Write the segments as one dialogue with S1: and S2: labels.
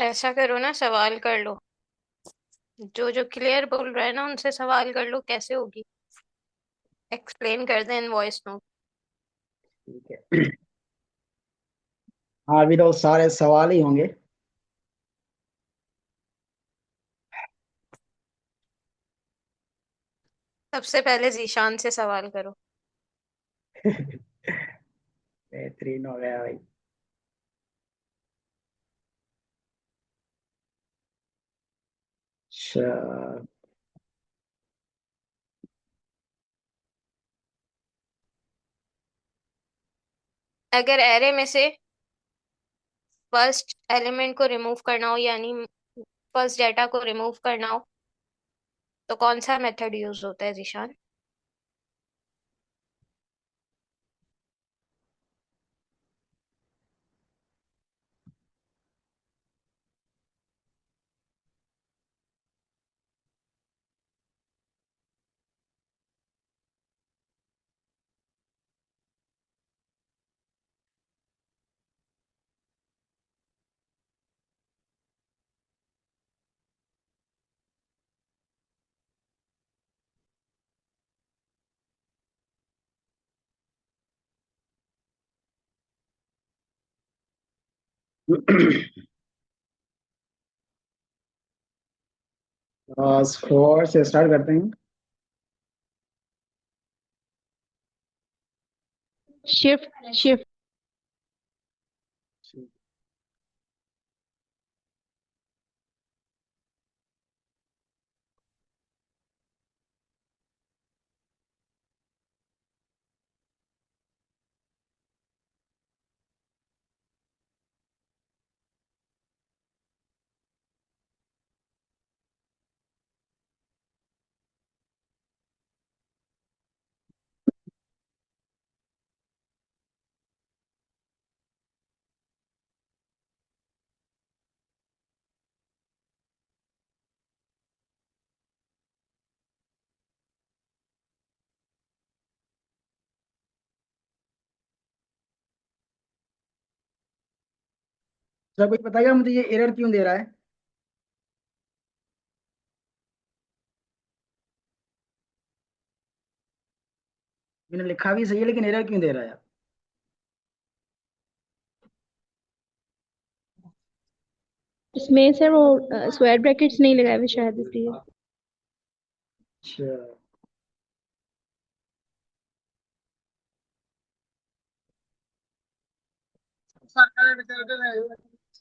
S1: ऐसा करो ना, सवाल कर लो। जो जो क्लियर बोल रहा है ना उनसे सवाल कर लो, कैसे होगी। एक्सप्लेन कर दें इन वॉइस नोट।
S2: ठीक है। हाँ, अभी तो सारे सवाल ही होंगे।
S1: सबसे पहले जीशान से सवाल करो।
S2: बेहतरीन हो गया भाई। अच्छा।
S1: अगर एरे में से फर्स्ट एलिमेंट को रिमूव करना हो, यानी फर्स्ट डेटा को रिमूव करना हो, तो कौन सा मेथड यूज होता है जीशान?
S2: स्कोर से स्टार्ट करते हैं।
S3: Shift shift.
S2: सर कुछ बताइएगा मुझे, ये एरर क्यों दे रहा है? मैंने लिखा भी सही है, लेकिन एरर क्यों दे रहा है?
S3: इसमें सर वो स्क्वायर ब्रैकेट्स नहीं लगाए हुए शायद इसलिए।
S2: अच्छा।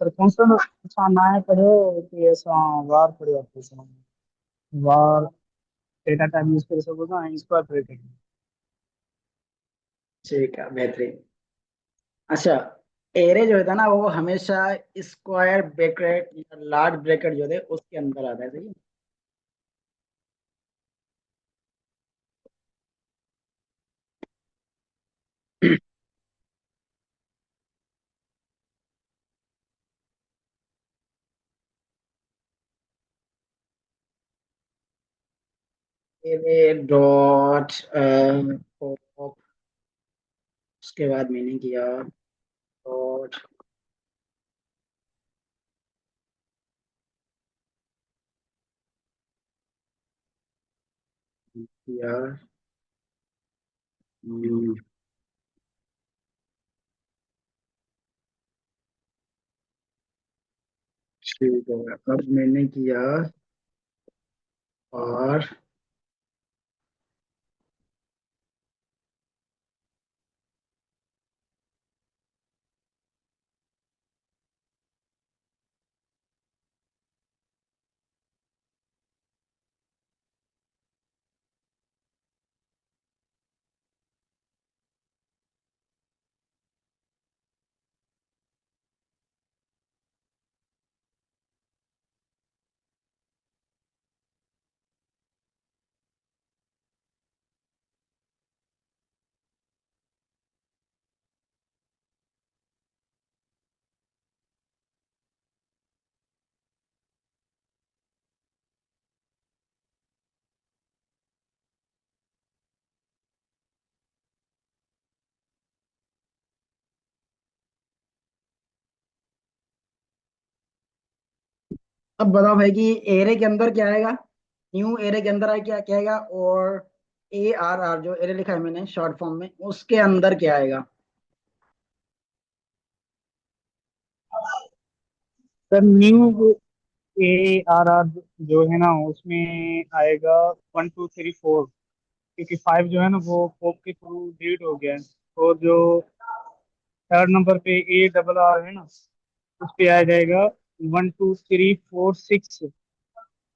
S2: सर कौन सा अच्छा ना पढ़ो कि ऐसा वार पढ़ो आपके सामने वार डेटा टाइप यूज कर सको ना इसको ऑपरेटिंग। ठीक है, बेहतरीन। अच्छा, एरे जो होता है ना वो हमेशा स्क्वायर ब्रैकेट या लार्ज ब्रैकेट जो है उसके अंदर आता है, सही है? एरे डॉट उसके बाद मैंने किया डॉट किया। हम्म, ठीक है। अब मैंने किया और अब बताओ भाई कि एरे के अंदर क्या आएगा, न्यू एरे के अंदर क्या क्या आएगा, और ए आर आर जो एरे लिखा है मैंने शॉर्ट फॉर्म में, उसके अंदर क्या आएगा।
S4: Sir new A R R जो है ना उसमें आएगा 1 2 3 4, क्योंकि 5 जो है ना वो पोप के थ्रू डिलीट हो गया है। और जो थर्ड नंबर पे ए डबल आर है ना उस पे आ जाएगा 1 2 3 4 6,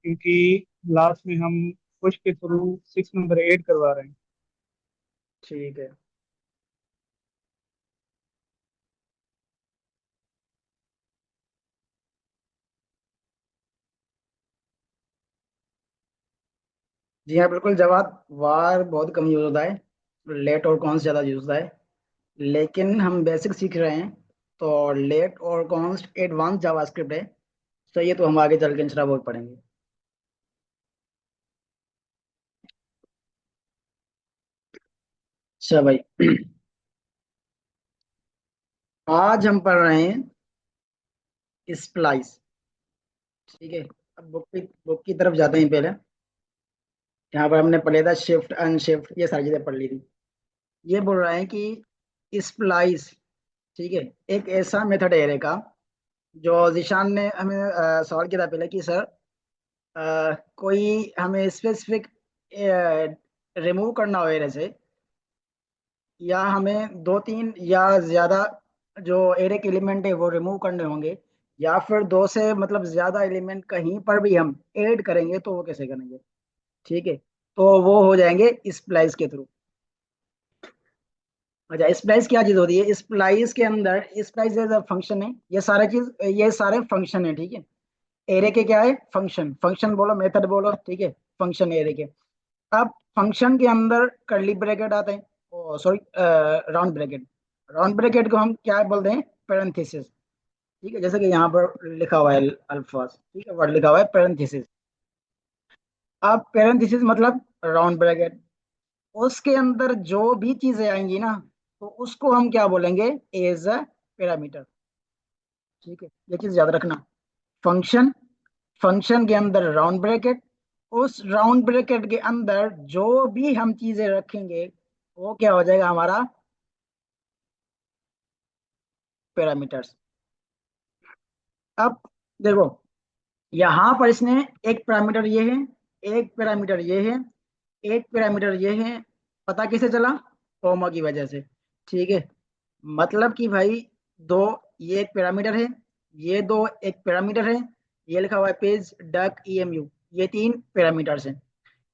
S4: क्योंकि लास्ट में हम पुश के थ्रू 6 नंबर ऐड करवा रहे हैं।
S2: ठीक है। जी हाँ बिल्कुल, जवाब वार बहुत कम यूज होता है, लेट और कॉन्स ज़्यादा यूज होता है, लेकिन हम बेसिक सीख रहे हैं, तो लेट और कॉन्स एडवांस जावास्क्रिप्ट है, तो ये तो हम आगे चल के इंशाल्लाह बहुत पढ़ेंगे। अच्छा भाई, आज हम पढ़ रहे हैं स्प्लाइस। ठीक है, अब बुक की तरफ जाते हैं पहले। यहाँ पर हमने पढ़ा था शिफ्ट अनशिफ्ट, ये सारी चीजें पढ़ ली थी। ये बोल रहा है कि स्प्लाइस, ठीक है, एक ऐसा मेथड है एरे का, जो जिशान ने हमें सवाल किया था पहले कि सर कोई हमें स्पेसिफिक रिमूव करना हो एरे से, या हमें दो तीन या ज्यादा जो एरे के एलिमेंट है वो रिमूव करने होंगे, या फिर दो से मतलब ज्यादा एलिमेंट कहीं पर भी हम ऐड करेंगे, तो वो कैसे करेंगे। ठीक है, तो वो हो जाएंगे स्प्लाइस के थ्रू। अच्छा, स्प्लाइस क्या चीज होती है, स्प्लाइस के अंदर स्प्लाइस एज अ फंक्शन है, ये सारा चीज, ये सारे फंक्शन है। ठीक है, एरे के क्या है, फंक्शन, फंक्शन बोलो मेथड बोलो, ठीक है, फंक्शन एरे के। अब फंक्शन के अंदर कर्ली ब्रैकेट आते हैं, oh sorry, round bracket. Round bracket को हम क्या बोलते हैं, पैरेंथेसिस। ठीक है, जैसे कि यहाँ पर लिखा हुआ है अल्फाज, ठीक है, वर्ड लिखा हुआ है पैरेंथेसिस। अब पैरेंथेसिस मतलब राउंड ब्रैकेट, उसके अंदर जो भी चीजें आएंगी ना, तो उसको हम क्या बोलेंगे, एज अ पैरामीटर। ठीक है, ये चीज याद रखना। फंक्शन, फंक्शन के अंदर राउंड ब्रैकेट, उस राउंड ब्रैकेट के अंदर जो भी हम चीजें रखेंगे, वो क्या हो जाएगा हमारा पैरामीटर्स। अब देखो, यहाँ पर इसने एक पैरामीटर ये है, एक पैरामीटर ये है, एक पैरामीटर ये है। पता कैसे चला, कॉमा की वजह से। ठीक है, मतलब कि भाई दो, ये एक पैरामीटर है, ये दो एक पैरामीटर है, ये लिखा हुआ है पेज डक ईएमयू, ये तीन पैरामीटर्स हैं।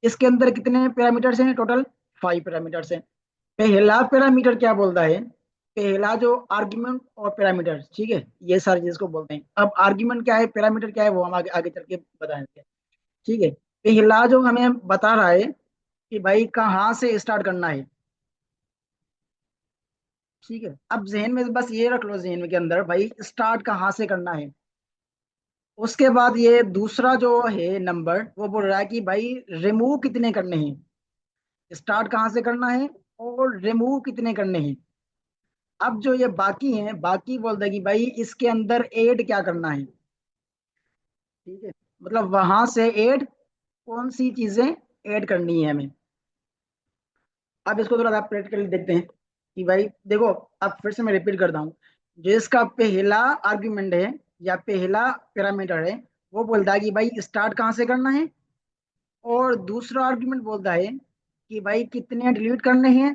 S2: इसके अंदर कितने पैरामीटर्स हैं टोटल, 5 पैरामीटर्स हैं। पहला पैरामीटर क्या बोलता है, पहला जो आर्ग्यूमेंट और पैरामीटर, ठीक है, ये सारी चीज को बोलते हैं। अब आर्ग्यूमेंट क्या है, पैरामीटर क्या है, वो हम आगे आगे चल के बताएंगे। ठीक है, पहला जो हमें बता रहा है कि भाई कहाँ से स्टार्ट करना है। ठीक है, अब जहन में बस ये रख लो, जहन के अंदर भाई स्टार्ट कहाँ से करना है। उसके बाद ये दूसरा जो है नंबर, वो बोल रहा है कि भाई रिमूव कितने करने हैं, स्टार्ट कहाँ से करना है और रिमूव कितने करने हैं। अब जो ये बाकी हैं, बाकी बोलता है कि भाई इसके अंदर ऐड क्या करना है। ठीक है, मतलब वहां से ऐड, कौन सी चीजें ऐड करनी है हमें। अब इसको थोड़ा सा प्रैक्टिकली देखते हैं कि भाई देखो, अब फिर से मैं रिपीट करता हूँ। जो इसका पहला आर्ग्यूमेंट है या पहला पैरामीटर है, वो बोलता है कि भाई स्टार्ट कहाँ से करना है, और दूसरा आर्ग्यूमेंट बोलता है कि भाई कितने डिलीट करने हैं,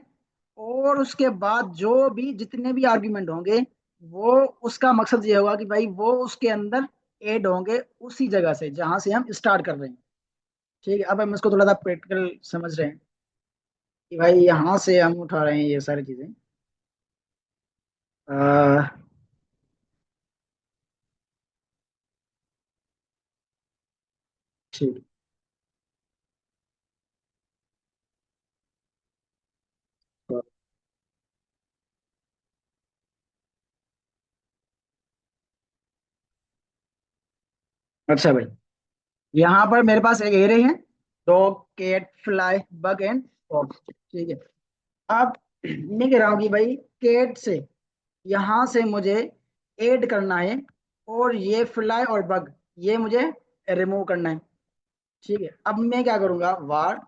S2: और उसके बाद जो भी जितने भी आर्ग्यूमेंट होंगे, वो उसका मकसद ये होगा कि भाई वो उसके अंदर ऐड होंगे उसी जगह से जहां से हम स्टार्ट कर रहे हैं। ठीक है, अब हम इसको थोड़ा सा प्रैक्टिकल समझ रहे हैं कि भाई यहाँ से हम उठा रहे हैं ये सारी चीजें। अह, ठीक। अच्छा भाई, यहाँ पर मेरे पास एक एरे है, dog cat fly bug and fox. ठीक है, अब मैं कह रहा हूँ कि भाई कैट से यहाँ से मुझे ऐड करना है, और ये फ्लाई और बग ये मुझे रिमूव करना है। ठीक है, अब मैं क्या करूंगा, वार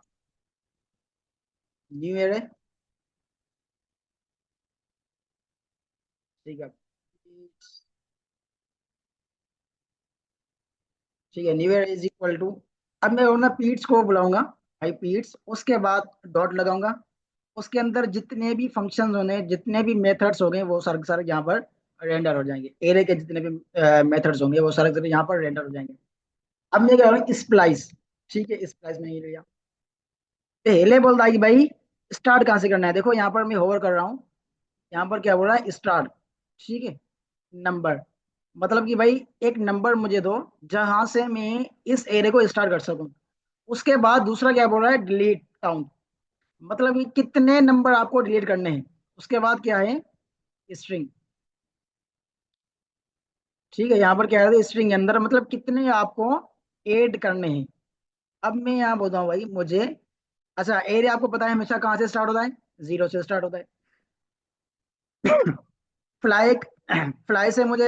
S2: न्यू एरे। ठीक है, ठीक है, new array is equal to, अब मैं ना पीट्स को बुलाऊंगा, भाई पीट्स, उसके बाद डॉट लगाऊंगा। उसके अंदर जितने भी फंक्शंस होंगे, जितने भी मेथड्स हो गए, वो सारे के सारे यहाँ पर रेंडर हो जाएंगे। एरे के जितने भी मेथड्स होंगे वो सारे के सारे यहाँ पर रेंडर हो जाएंगे। अब मैं क्या करूँगा, स्प्लाइस। ठीक है, स्प्लाइस में ही लिया। पहले बोलता है कि भाई स्टार्ट कहाँ से करना है। देखो यहाँ पर मैं होवर कर रहा हूँ, यहाँ पर क्या बोल रहा है, स्टार्ट। ठीक है, नंबर, मतलब कि भाई एक नंबर मुझे दो जहां से मैं इस एरे को स्टार्ट कर सकूं। उसके बाद दूसरा क्या बोल रहा है, डिलीट काउंट, मतलब कि कितने नंबर आपको डिलीट करने हैं। उसके बाद क्या है, स्ट्रिंग। ठीक है, यहाँ पर क्या है, स्ट्रिंग के अंदर मतलब कितने आपको ऐड करने हैं। अब मैं यहाँ बोलता हूँ भाई मुझे, अच्छा एरे आपको पता है हमेशा कहाँ से स्टार्ट होता है, जीरो से स्टार्ट होता है। फ्लाई, फ्लाई से मुझे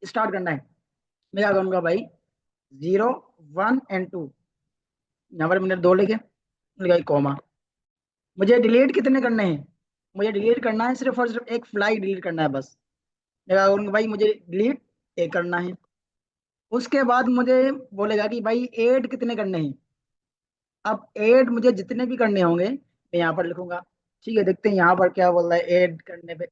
S2: स्टार्ट करना है। मैं क्या करूंगा भाई, जीरो, वन एंड टू, यहाँ पर मैंने दो लिखे, लगा कॉमा। मुझे डिलीट कितने करने हैं, मुझे डिलीट करना है सिर्फ और सिर्फ एक फ्लाई डिलीट करना है बस। मैं क्या करूंगा भाई, मुझे डिलीट एक करना है। उसके बाद मुझे बोलेगा कि भाई ऐड कितने करने हैं। अब ऐड मुझे जितने भी करने होंगे मैं यहाँ पर लिखूंगा। ठीक है, देखते हैं यहाँ पर क्या बोल रहा है ऐड करने पे।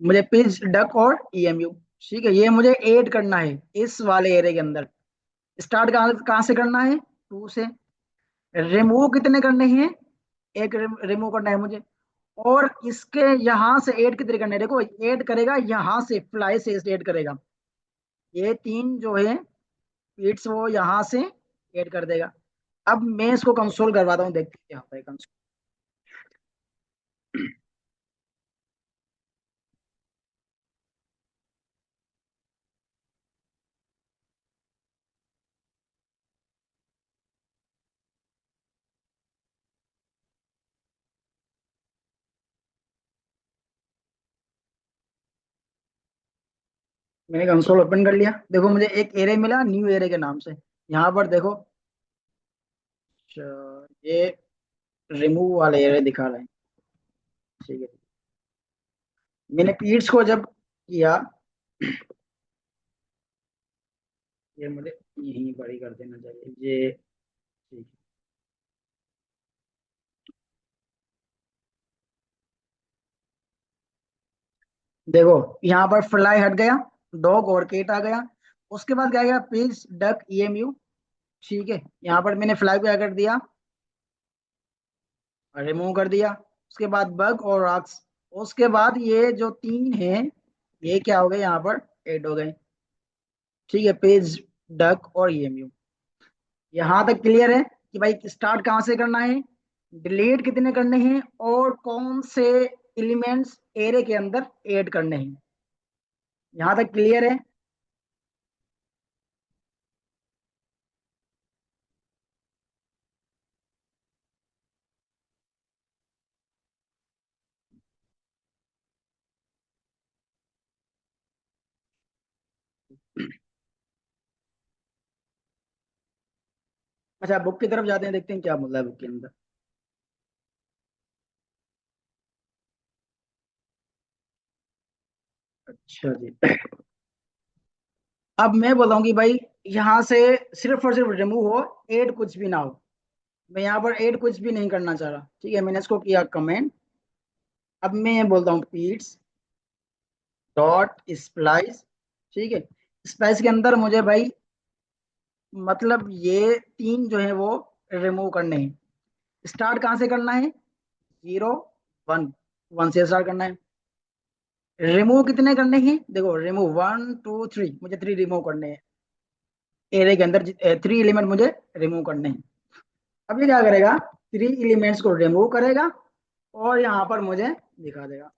S2: मुझे पिज डक और ईएमयू, ठीक है, ये मुझे ऐड करना है इस वाले एरे के अंदर। स्टार्ट कहाँ कहाँ से करना है, टू से। रिमूव कितने करने हैं, एक रिमूव करना है मुझे। और इसके यहाँ से ऐड कितने करने हैं, देखो ऐड करेगा यहाँ से, फ्लाई से ऐड करेगा। ये तीन जो है पीट्स वो यहाँ से ऐड कर देगा। अब मैं इसको कंसोल करवाता हूँ, देखते हैं क्या होता है कंसोल। मैंने कंसोल ओपन कर लिया, देखो मुझे एक एरे मिला न्यू एरे के नाम से। यहाँ पर देखो, ये रिमूव वाले एरे दिखा रहे हैं। ठीक है, मैंने पीट्स को जब किया, ये मुझे यहीं बड़ी कर देना चाहिए ये। ठीक है, देखो यहाँ पर फ्लाई हट गया, डॉग और केट आ गया। उसके बाद क्या गया, पिज डक ईएमयू। ठीक है, यहाँ पर मैंने फ्लाई को क्या कर दिया, रिमूव कर दिया। उसके बाद बग और रॉक्स। उसके बाद ये जो तीन है ये क्या हो गए, यहाँ पर ऐड हो गए। ठीक है, पेज डक और ईएमयू। यहाँ तक क्लियर है कि भाई स्टार्ट कहाँ से करना है, डिलीट कितने करने हैं, और कौन से एलिमेंट्स एरे के अंदर ऐड करने हैं। यहाँ तक क्लियर है। अच्छा बुक की तरफ जाते हैं, देखते हैं क्या बोल रहा है बुक के अंदर। अच्छा जी, अब मैं बोल रहा हूँ कि भाई यहाँ से सिर्फ और सिर्फ रिमूव हो, ऐड कुछ भी ना हो। मैं यहाँ पर ऐड कुछ भी नहीं करना चाह रहा। ठीक है, मैंने इसको किया कमेंट। अब मैं ये बोलता हूँ पीट्स डॉट स्प्लाइस। ठीक है, स्प्लाइस के अंदर मुझे भाई मतलब ये तीन जो है वो रिमूव करने हैं। स्टार्ट कहाँ से करना है, जीरो, वन, वन से स्टार्ट करना है। रिमूव कितने करने हैं, देखो रिमूव वन टू थ्री, मुझे थ्री रिमूव करने हैं। एरे के अंदर थ्री एलिमेंट मुझे रिमूव करने हैं। अब ये क्या करेगा, थ्री एलिमेंट्स को रिमूव करेगा और यहाँ पर मुझे दिखा देगा।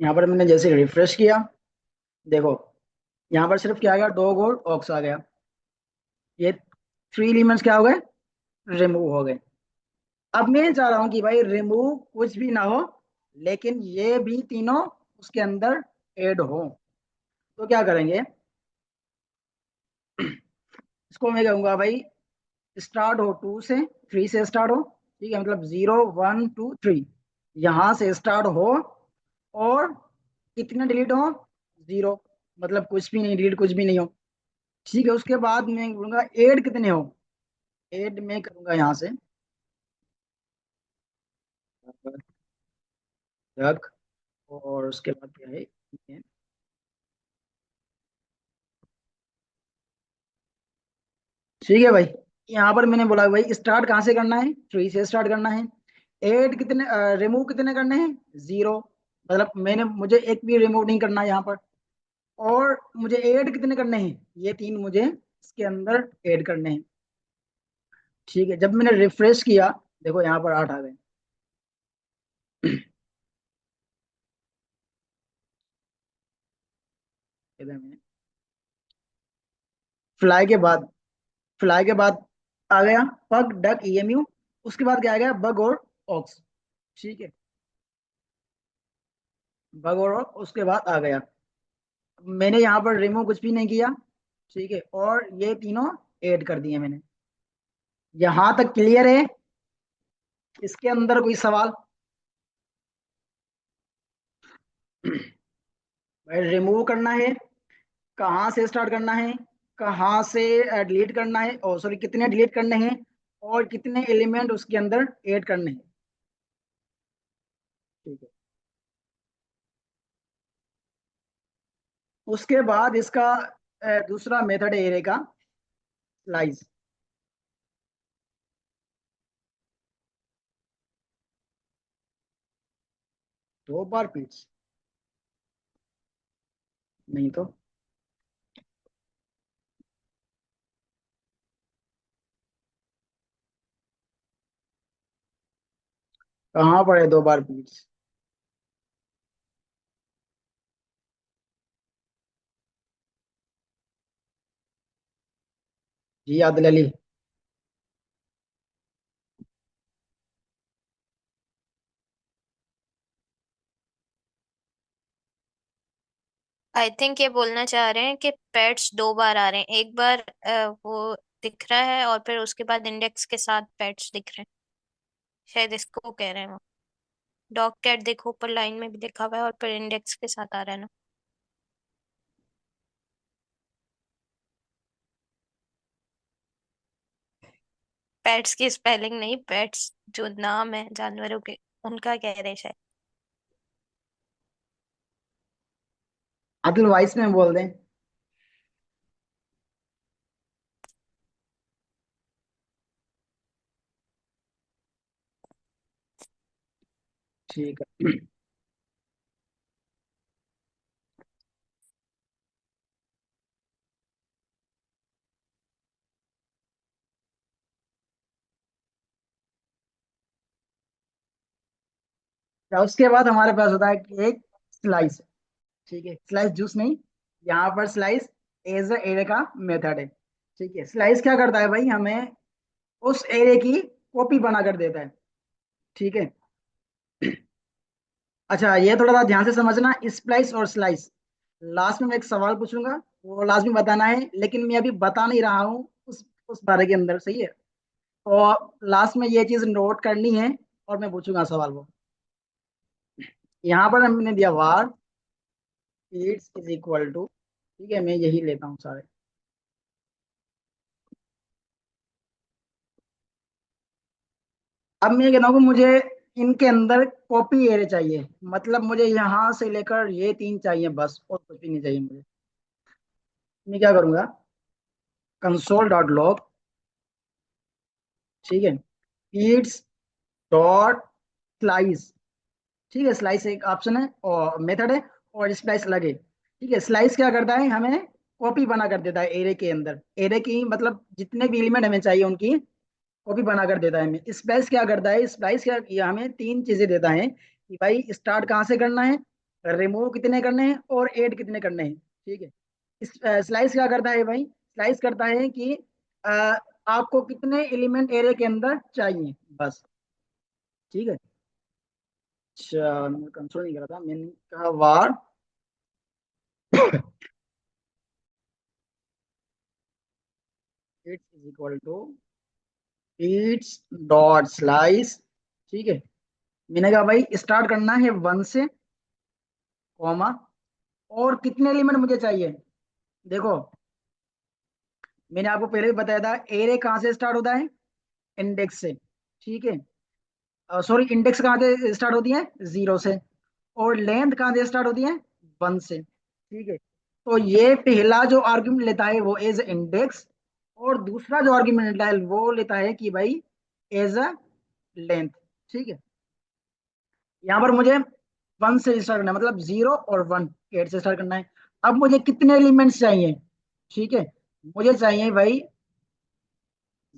S2: यहाँ पर मैंने जैसे रिफ्रेश किया, देखो यहाँ पर सिर्फ क्या आ गया, डॉग और ऑक्स आ गया। ये थ्री एलिमेंट्स क्या हो गए, रिमूव हो गए। अब मैं चाह रहा हूँ कि भाई रिमूव कुछ भी ना हो, लेकिन ये भी तीनों उसके अंदर ऐड हो। तो क्या करेंगे, इसको मैं कहूंगा भाई स्टार्ट हो टू से, थ्री से स्टार्ट हो, ठीक है, मतलब 0 1 2 3, यहाँ से स्टार्ट हो, और कितने डिलीट हो, 0, मतलब कुछ भी नहीं, डिलीट कुछ भी नहीं हो। ठीक है, उसके बाद मैं बोलूंगा ऐड कितने हो, ऐड मैं करूंगा यहाँ से रख, और उसके बाद क्या है, ठीक है भाई। यहाँ पर मैंने बोला भाई स्टार्ट कहाँ से करना है, थ्री से स्टार्ट करना है। ऐड कितने, रिमूव कितने करने हैं, 0, मतलब मैंने, मुझे एक भी रिमूव नहीं करना है यहाँ पर। और मुझे ऐड कितने करने हैं, ये तीन मुझे इसके अंदर ऐड करने हैं। ठीक है, जब मैंने रिफ्रेश किया, देखो यहाँ पर 8 आ गए। इधर मैंने फ्लाई के बाद, फ्लाई के बाद आ गया पग डक ईएमयू, उसके बाद क्या आ गया, बग और ऑक्स। ठीक है, बग और उसके बाद आ गया, मैंने यहाँ पर रिमूव कुछ भी नहीं किया। ठीक है, और ये तीनों ऐड कर दिए मैंने। यहाँ तक क्लियर है, इसके अंदर कोई सवाल? भाई रिमूव करना है, कहाँ से स्टार्ट करना है, कहाँ से डिलीट करना है, और सॉरी कितने डिलीट करने हैं, और कितने एलिमेंट उसके अंदर ऐड करने हैं। ठीक है, उसके बाद इसका दूसरा मेथड है एरे का, स्लाइस। 2 बार पीट्स, नहीं तो कहाँ पर है 2 बार पीट्स? जी आदिल अली।
S1: आई थिंक ये बोलना चाह रहे हैं कि पेट्स 2 बार आ रहे हैं, एक बार वो दिख रहा है और फिर उसके बाद इंडेक्स के साथ पेट्स दिख रहे हैं। शायद इसको कह रहे हैं वो। डॉग कैट देखो, ऊपर लाइन में भी लिखा हुआ है और फिर इंडेक्स के साथ आ रहा है ना। पेट्स की स्पेलिंग नहीं, पेट्स जो नाम है जानवरों के, उनका कह रहे हैं शायद।
S2: आदिल वॉइस में बोल दें। ठीक है, तो उसके बाद हमारे पास होता है कि एक स्लाइस। ठीक है, स्लाइस जूस नहीं, यहाँ पर स्लाइस एज एरे का मेथड है। ठीक है, स्लाइस क्या करता है भाई, हमें उस एरे की कॉपी बना कर देता है। ठीक है, अच्छा ये थोड़ा सा ध्यान से समझना, स्प्लाइस और स्लाइस। लास्ट में मैं एक सवाल पूछूंगा, वो लास्ट में बताना है, लेकिन मैं अभी बता नहीं रहा हूँ उस बारे के अंदर, सही है? और लास्ट में ये चीज नोट करनी है, और मैं पूछूंगा सवाल वो। यहाँ पर हमने दिया वार इट्स इज इक्वल टू, ठीक है, मैं यही लेता हूँ सारे। अब मैं कहता हूँ कि मुझे इनके अंदर कॉपी एरे चाहिए, मतलब मुझे यहाँ से लेकर ये तीन चाहिए बस, और कुछ भी नहीं चाहिए मुझे। मैं क्या करूंगा, कंसोल डॉट लॉग, ठीक है, इट्स डॉट स्लाइस। ठीक है, स्लाइस एक ऑप्शन है और मेथड है, और स्लाइस लगे। ठीक है, स्लाइस क्या करता है, हमें कॉपी बना कर देता है एरे के अंदर, एरे की मतलब जितने भी एलिमेंट हमें चाहिए उनकी कॉपी बना कर देता है हमें। स्प्लाइस क्या करता है, स्प्लाइस क्या, ये हमें तीन चीजें देता है कि भाई स्टार्ट कहाँ से करना है, रिमूव कितने करने हैं, और ऐड कितने करने हैं। ठीक है, स्लाइस क्या करता है भाई, स्लाइस करता है कि अ, आपको कितने एलिमेंट एरे के अंदर चाहिए बस। ठीक है। अच्छा मैं कंसोल नहीं कर रहा था, मैंने कहा var its is equal to its dot slice. ठीक है। मैंने कहा भाई स्टार्ट करना है 1 से, कॉमा, और कितने एलिमेंट मुझे चाहिए। देखो मैंने आपको पहले भी बताया था एरे कहाँ से स्टार्ट होता है, इंडेक्स से। ठीक है। सॉरी, इंडेक्स कहाँ से स्टार्ट होती है, 0 से। और लेंथ कहाँ से स्टार्ट होती है, 1 से। ठीक है। तो ये पहला जो आर्ग्यूमेंट लेता है वो एज इंडेक्स, और दूसरा जो आर्ग्यूमेंट लेता है वो लेता है कि भाई एज अ लेंथ। ठीक है। यहाँ पर मुझे 1 से स्टार्ट करना है, मतलब 0 और 1, 8 से स्टार्ट करना है। अब मुझे कितने एलिमेंट्स चाहिए। ठीक है। मुझे चाहिए भाई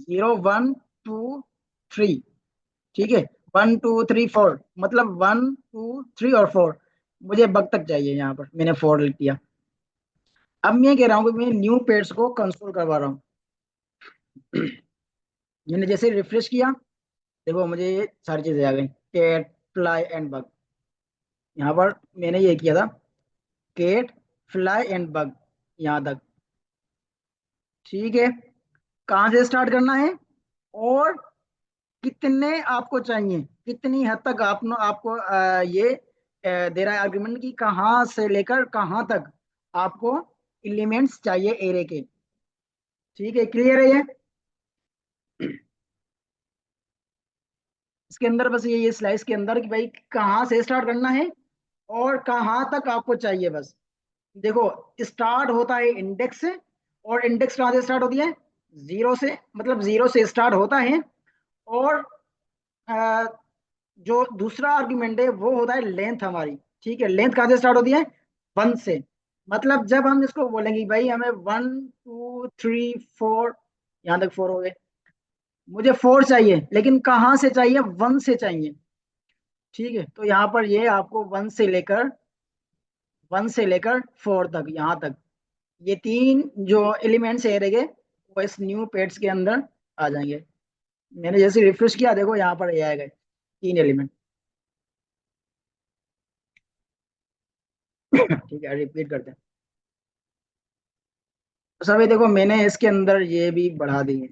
S2: 0 1 2 3। ठीक है। 1 2 3 4, मतलब 1 2 3 और 4, मुझे बग तक चाहिए। यहाँ पर मैंने 4 लिख दिया। अब मैं कह रहा हूँ कि मैं न्यू पेड्स को कंसोल करवा रहा हूँ। मैंने जैसे रिफ्रेश किया, देखो मुझे ये सारी चीजें आ गई, कैट फ्लाई एंड बग। यहाँ पर मैंने ये किया था, कैट फ्लाई एंड बग, यहाँ तक। ठीक है। कहाँ से स्टार्ट करना है, और कितने आपको चाहिए, कितनी हद तक आपको ये दे रहा है आर्गुमेंट की कहाँ से लेकर कहाँ तक आपको एलिमेंट्स चाहिए एरे के। ठीक है, क्लियर है ये। इसके अंदर बस ये स्लाइस के अंदर कि भाई कहाँ से स्टार्ट करना है और कहाँ तक आपको चाहिए बस। देखो स्टार्ट होता है इंडेक्स से, और इंडेक्स कहाँ से स्टार्ट होती है, 0 से, मतलब 0 से स्टार्ट होता है। और अ, जो दूसरा आर्ग्यूमेंट है वो होता है लेंथ हमारी। ठीक है। लेंथ कहाँ से स्टार्ट होती है, 1 से। मतलब जब हम इसको बोलेंगे भाई हमें 1 2 3 4, यहाँ तक 4 हो गए, मुझे 4 चाहिए, लेकिन कहाँ से चाहिए, 1 से चाहिए। ठीक है। तो यहाँ पर ये आपको 1 से लेकर 4 तक, यहाँ तक ये तीन जो एलिमेंट्स है रहेंगे वो इस न्यू पेड्स के अंदर आ जाएंगे। मैंने जैसे रिफ्रेश किया, देखो यहाँ पर ये आ गए 3 एलिमेंट। ठीक है, रिपीट करते हैं। तो सभी देखो मैंने इसके अंदर ये भी बढ़ा दी है।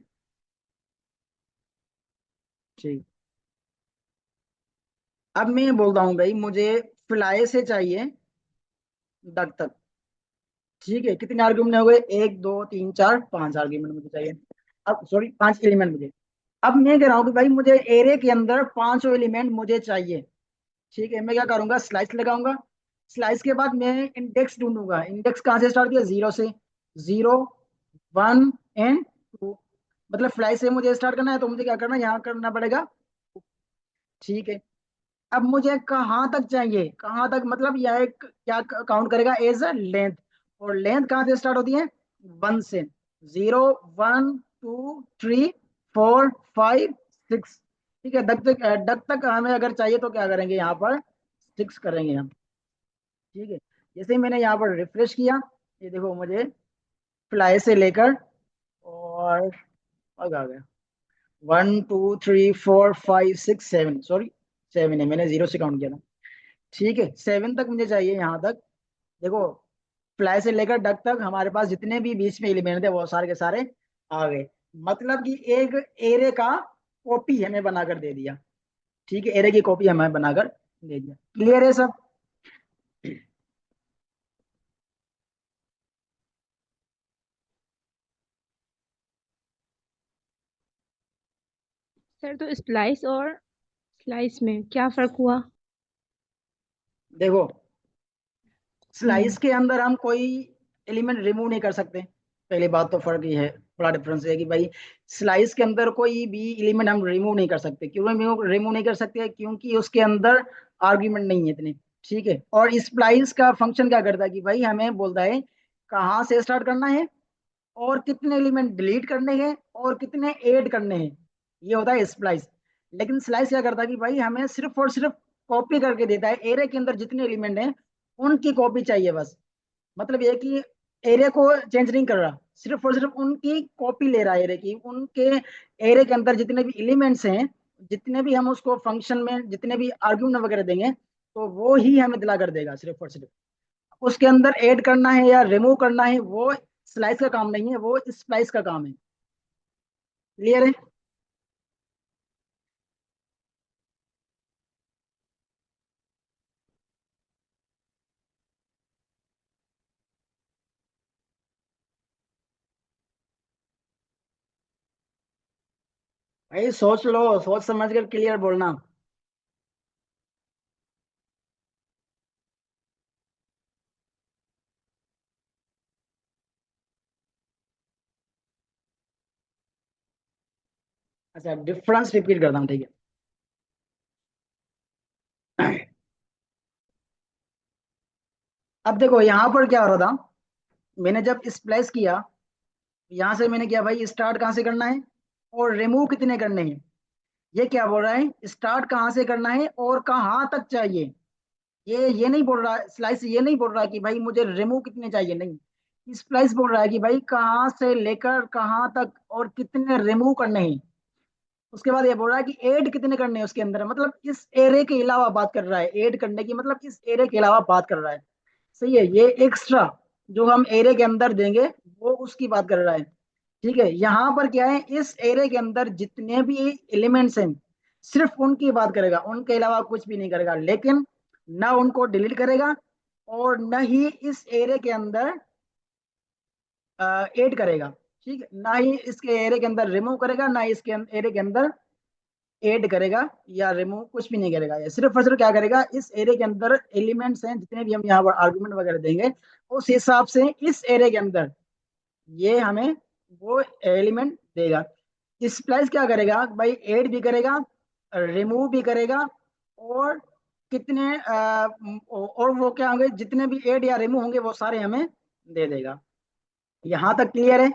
S2: ठीक। अब मैं बोलता हूँ भाई मुझे फ्लाई से चाहिए डक तक। ठीक है। कितने आर्ग्यूमेंट हो गए, 1 2 3 4 5 आर्ग्यूमेंट मुझे चाहिए। अब सॉरी 5 एलिमेंट मुझे। अब मैं कह रहा हूँ कि भाई मुझे एरे के अंदर पांचों एलिमेंट मुझे चाहिए। ठीक है। मैं क्या करूंगा, स्लाइस लगाऊंगा। स्लाइस के बाद मैं इंडेक्स ढूंढूंगा। इंडेक्स कहाँ से स्टार्ट किया, 0 से। 0 1 एंड 2, मतलब फ्लाई से मुझे स्टार्ट करना है तो मुझे क्या करना है, यहाँ करना पड़ेगा। ठीक है। अब मुझे कहाँ तक चाहिए, कहाँ तक, मतलब यह एक क्या काउंट करेगा, एज अ लेंथ। और लेंथ कहाँ से स्टार्ट होती है, 1 से। 0 1 2 3 4 5 6। ठीक है। डक तक हमें अगर चाहिए तो क्या करेंगे, यहाँ पर 6 करेंगे हम। ठीक है। जैसे ही मैंने यहाँ पर रिफ्रेश किया, ये देखो मुझे फ्लाई से लेकर और अब आ गया 1 2 3 4 5 6 7, सॉरी 7 है, मैंने 0 से काउंट किया था। ठीक है। 7 तक मुझे चाहिए यहाँ तक। देखो फ्लाई से लेकर डक तक हमारे पास जितने भी बीच में एलिमेंट थे वो सारे के सारे आ गए। मतलब कि एक एरे का कॉपी हमें बनाकर दे दिया। ठीक है। एरे की कॉपी हमें बनाकर दे दिया। क्लियर है सब।
S3: सर तो स्लाइस और स्लाइस में क्या फर्क हुआ?
S2: देखो
S3: हम्म।
S2: स्लाइस के अंदर हम कोई एलिमेंट रिमूव नहीं कर सकते। पहली बात तो फर्क ये है, बड़ा डिफरेंस है कि भाई स्लाइस के अंदर कोई भी एलिमेंट हम रिमूव नहीं कर सकते। क्यों रिमूव नहीं कर सकते, क्योंकि उसके अंदर आर्ग्यूमेंट नहीं है इतने। ठीक है। और स्प्लाइस का फंक्शन क्या करता है कि भाई हमें बोलता है कहाँ से स्टार्ट करना है, और कितने एलिमेंट डिलीट करने हैं, और कितने ऐड करने हैं। ये होता है स्प्लाइस। लेकिन स्लाइस क्या करता है कि भाई हमें सिर्फ और सिर्फ कॉपी करके देता है, एरे के अंदर जितने एलिमेंट हैं उनकी कॉपी चाहिए बस। मतलब ये कि एरिया को चेंज नहीं कर रहा, सिर्फ और सिर्फ उनकी कॉपी ले रहा है एरे की। उनके एरे के अंदर जितने भी एलिमेंट्स हैं, जितने भी हम उसको फंक्शन में जितने भी आर्ग्यूमेंट वगैरह देंगे, तो वो ही हमें दिला कर देगा सिर्फ और सिर्फ। उसके अंदर ऐड करना है या रिमूव करना है, वो स्लाइस का काम नहीं है, वो स्प्लाइस का काम है। क्लियर है? भाई सोच लो, सोच समझ कर क्लियर बोलना। अच्छा, डिफरेंस रिपीट करता हूँ, ठीक है। अब देखो यहाँ पर क्या हो रहा था, मैंने जब स्प्लाइस किया, यहाँ से मैंने किया भाई स्टार्ट कहाँ से करना है और रिमूव कितने करने हैं। ये क्या बोल रहा है, स्टार्ट कहाँ से करना है और कहाँ तक चाहिए। ये नहीं बोल रहा, स्लाइस ये नहीं बोल रहा कि भाई मुझे रिमूव कितने चाहिए, नहीं। स्प्लाइस बोल रहा है कि भाई कहाँ से लेकर कहाँ तक और कितने रिमूव करने हैं। उसके बाद ये बोल रहा है कि ऐड कितने करने हैं उसके अंदर, मतलब इस एरे के अलावा बात कर रहा है। ऐड करने की मतलब इस एरे के अलावा बात कर रहा है। सही है, ये एक्स्ट्रा जो हम एरे के अंदर देंगे वो उसकी बात कर रहा है। ठीक है, यहाँ पर क्या है, इस एरे के अंदर जितने भी एलिमेंट्स हैं सिर्फ उनकी बात करेगा, उनके अलावा कुछ भी नहीं करेगा। लेकिन ना उनको डिलीट करेगा और न ही इस एरे के अंदर ऐड करेगा। ठीक है, ना ही इसके एरे के अंदर रिमूव करेगा, ना ही इसके एरे के अंदर ऐड करेगा या रिमूव, कुछ भी नहीं करेगा। ये सिर्फ और सिर्फ क्या करेगा, इस एरे के अंदर एलिमेंट्स हैं जितने भी हम यहाँ पर आर्गुमेंट वगैरह देंगे, उस हिसाब से इस एरे के अंदर ये हमें वो एलिमेंट देगा। स्प्लाइस क्या करेगा भाई, ऐड भी करेगा, रिमूव भी करेगा, और कितने और वो क्या होंगे, जितने भी ऐड या रिमूव होंगे वो सारे हमें दे देगा। यहाँ तक क्लियर है?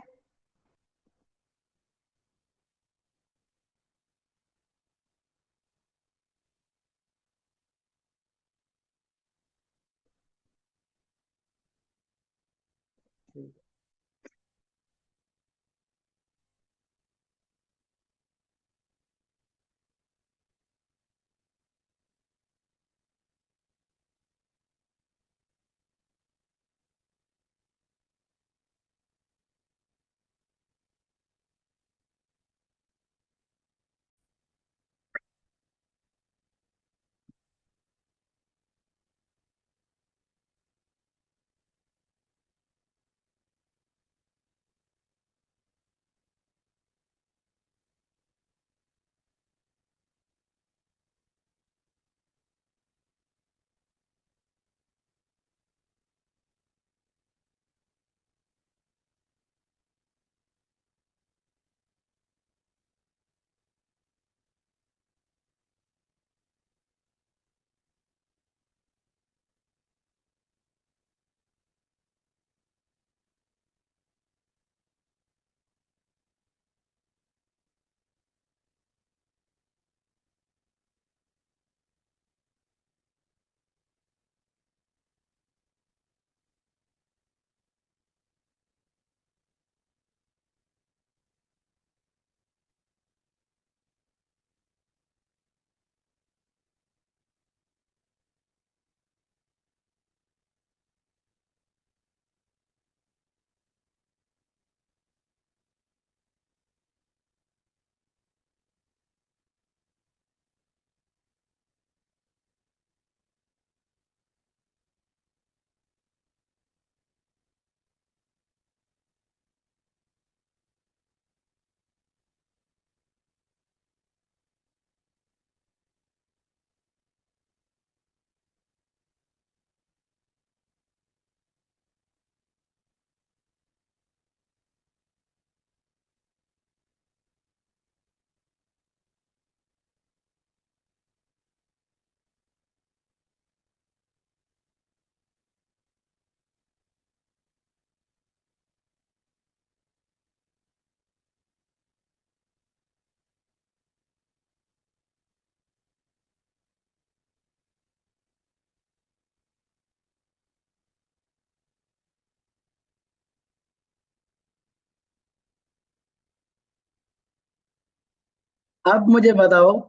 S2: अब मुझे बताओ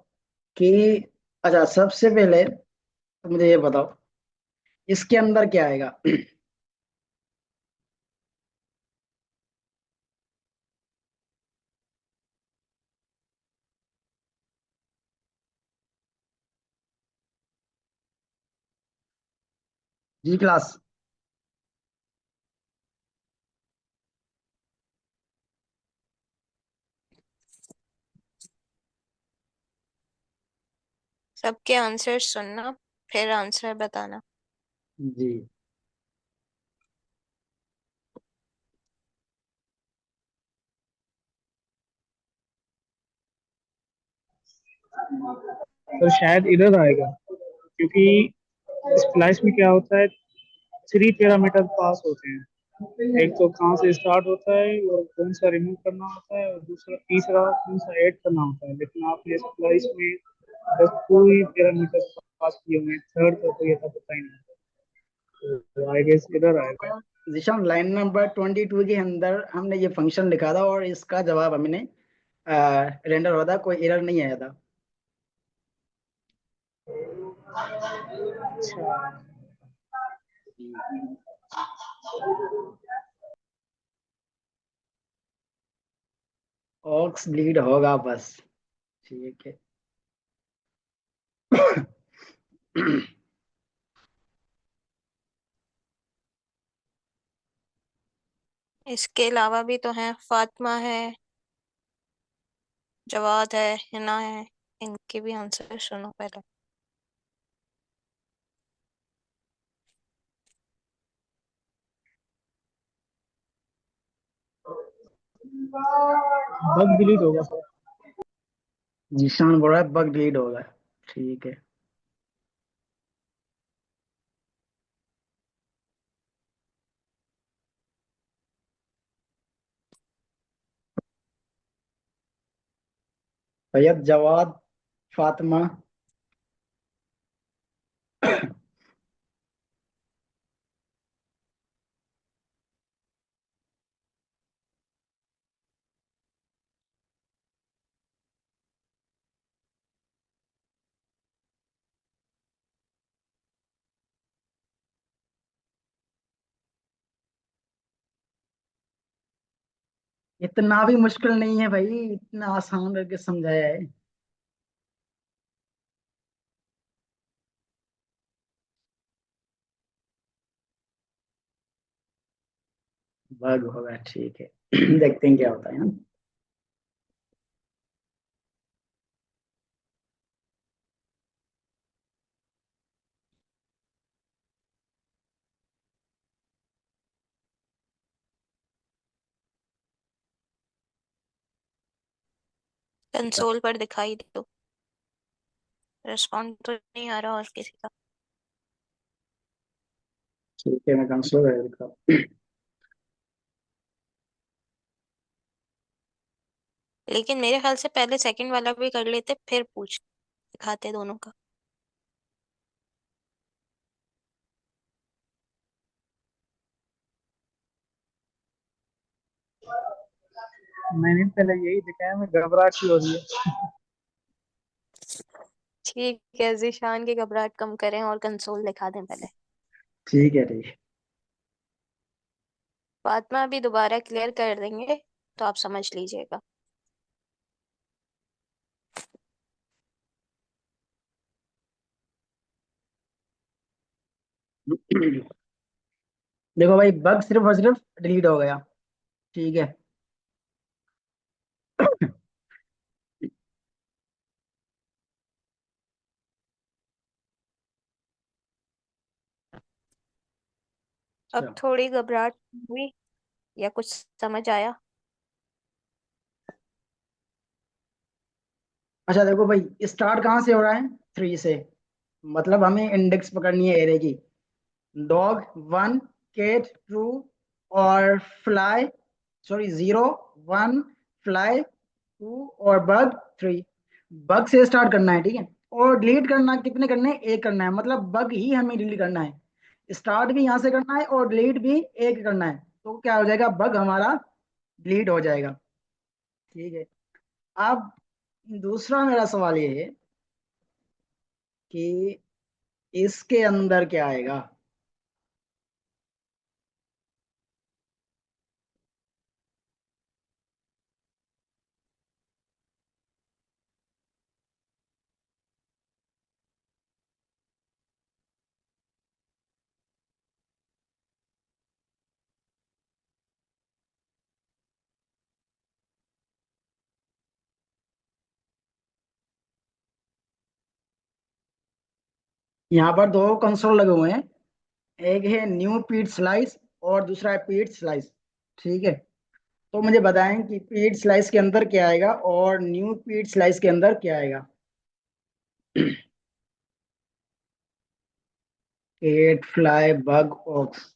S2: कि, अच्छा सबसे पहले तो मुझे ये बताओ इसके अंदर क्या आएगा। जी क्लास।
S1: सबके आंसर सुनना, फिर आंसर बताना।
S2: जी।
S4: तो शायद इधर आएगा, क्योंकि स्प्लाइस में क्या होता है, 3 पैरामीटर पास होते हैं। एक तो कहाँ से स्टार्ट होता है और कौन सा रिमूव करना होता है, और दूसरा तीसरा कौन सा ऐड करना होता है। लेकिन आपने स्प्लाइस में बस 2 ही पैरामीटर पास किए हुए हैं, थर्ड का तो ये था पता ही नहीं। तो आई गेस इधर आएगा।
S2: जिशान लाइन नंबर 22 के अंदर हमने ये फंक्शन लिखा था और इसका जवाब हमने रेंडर हुआ था, कोई एरर नहीं आया था।
S4: अच्छा।
S2: ऑक्स ब्लीड होगा बस। ठीक है।
S1: इसके अलावा भी तो है, फातिमा है, जवाद है, हिना है। इनके भी आंसर सुनो पहले।
S4: बग डिलीट होगा सर।
S2: जिशान बोल रहा है बग डिलीट होगा। ठीक है। सैयद, जवाद, फातिमा। इतना भी मुश्किल नहीं है भाई, इतना आसान करके समझाया है। बग होगा, ठीक है। देखते हैं क्या होता है ना।
S1: कंसोल पर दिखाई दो। रिस्पॉन्ड तो नहीं आ रहा और किसी का।
S2: ठीक है, मैं कंसोल कर देता हूँ।
S1: लेकिन मेरे ख्याल से पहले सेकंड वाला भी कर लेते, फिर पूछ दिखाते दोनों का।
S4: मैंने पहले यही दिखाया, मैं घबराहट सी हो रही है।
S1: ठीक है, जीशान की घबराहट कम करें और कंसोल दिखा दें पहले।
S2: ठीक है, ठीक
S1: फातिमा अभी दोबारा क्लियर कर देंगे, तो आप समझ लीजिएगा।
S2: है। देखो भाई, बग सिर्फ और सिर्फ डिलीट हो गया। ठीक है।
S1: अब
S2: अच्छा।
S1: थोड़ी घबराहट हुई या कुछ समझ आया?
S2: अच्छा देखो भाई, स्टार्ट कहाँ से हो रहा है? 3 से। मतलब हमें इंडेक्स पकड़नी है एरे की। डॉग 1, केट 2, और फ्लाई, सॉरी 0, 1, फ्लाई 2, और बग 3। बग से स्टार्ट करना है, ठीक है। और डिलीट करना कितने करने हैं? एक करना है, मतलब बग ही हमें डिलीट करना है। स्टार्ट भी यहाँ से करना है और डिलीट भी एक करना है, तो क्या हो जाएगा, बग हमारा डिलीट हो जाएगा। ठीक है। अब दूसरा मेरा सवाल ये है कि इसके अंदर क्या आएगा। यहाँ पर दो कंसोल लगे हुए हैं, एक है न्यू पीट स्लाइस और दूसरा है पीट स्लाइस। ठीक है, तो मुझे बताएं कि पीट स्लाइस के अंदर क्या आएगा और न्यू पीट स्लाइस के अंदर क्या आएगा। At fly bug ox.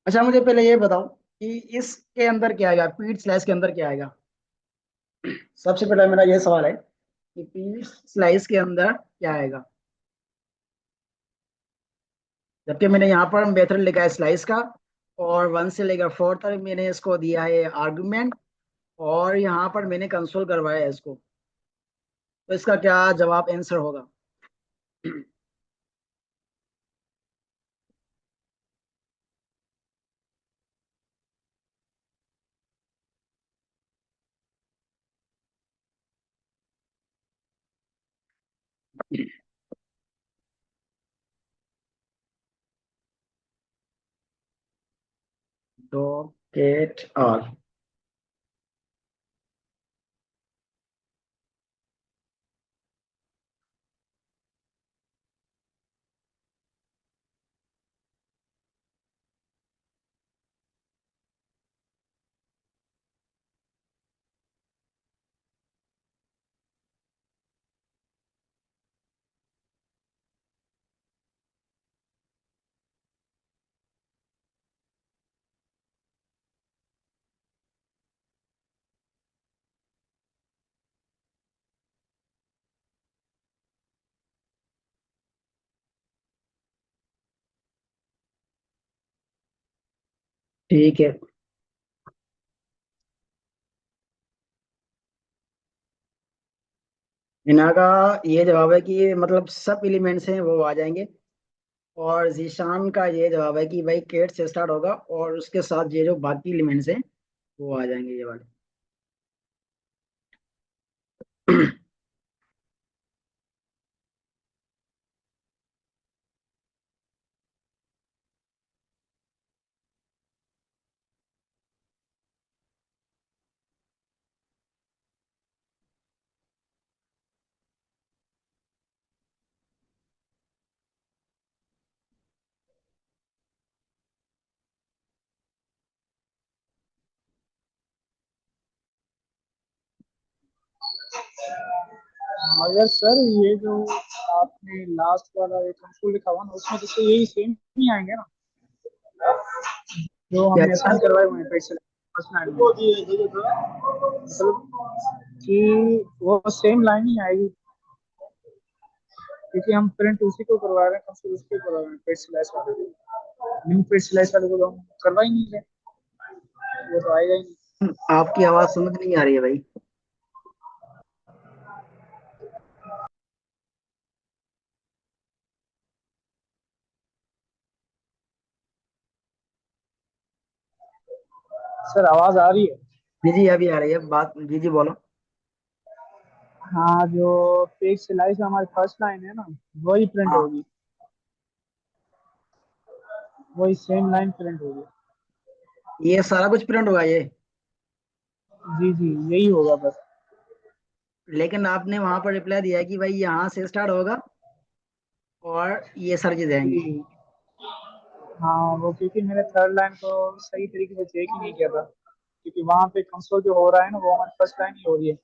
S2: अच्छा, मुझे पहले ये बताओ कि इसके अंदर क्या आएगा, पीट स्लाइस के अंदर क्या आएगा। सबसे पहला मेरा ये सवाल है कि पीट स्लाइस के अंदर क्या आएगा। जबकि मैंने यहाँ पर मेथड लिखा है स्लाइस का, और 1 से लेकर 4 तक मैंने इसको दिया है आर्गुमेंट, और यहाँ पर मैंने कंसोल करवाया है इसको। तो इसका क्या जवाब आंसर होगा। Dog cat are. ठीक है, इन्हा का ये जवाब है कि ये मतलब सब एलिमेंट्स हैं वो आ जाएंगे। और जीशान का ये जवाब है कि भाई केट से स्टार्ट होगा और उसके साथ ये जो बाकी एलिमेंट्स हैं वो आ जाएंगे ये वाले।
S4: मगर सर ये जो आपने लास्ट वाला एक कंसोल लिखा हुआ ना, उसमें तो यही सेम ही आएंगे ना जो
S2: क्या
S4: हमने
S2: चीज।
S4: असाइन करवाए हुए हैं पेज से फर्स्ट लाइन में। मतलब कि वो सेम लाइन ही आएगी, क्योंकि हम प्रिंट उसी को करवा रहे हैं, कंसोल उसको करवा रहे हैं पेज स्लैश वाले को। न्यू पेज स्लैश वाले को तो हम करवा ही नहीं रहे, वो तो आएगा ही नहीं।
S2: आपकी आवाज समझ नहीं आ रही है भाई।
S4: सर आवाज आ रही है?
S2: जी जी, अभी आ रही है बात, जी जी बोलो।
S4: हाँ, जो पेज सिलाई से हमारी फर्स्ट लाइन है ना, वही प्रिंट
S2: हाँ,
S4: होगी, वही सेम लाइन प्रिंट होगी।
S2: ये सारा कुछ प्रिंट होगा ये।
S4: जी जी, यही होगा बस।
S2: लेकिन आपने वहां पर रिप्लाई दिया है कि भाई यहाँ से स्टार्ट होगा और ये सारी चीजें आएंगी।
S4: जी हाँ, वो क्योंकि मैंने थर्ड लाइन को सही तरीके से चेक ही नहीं किया था, क्योंकि वहां पे कंसोल जो हो रहा है ना वो हमारी फर्स्ट लाइन ही हो रही है,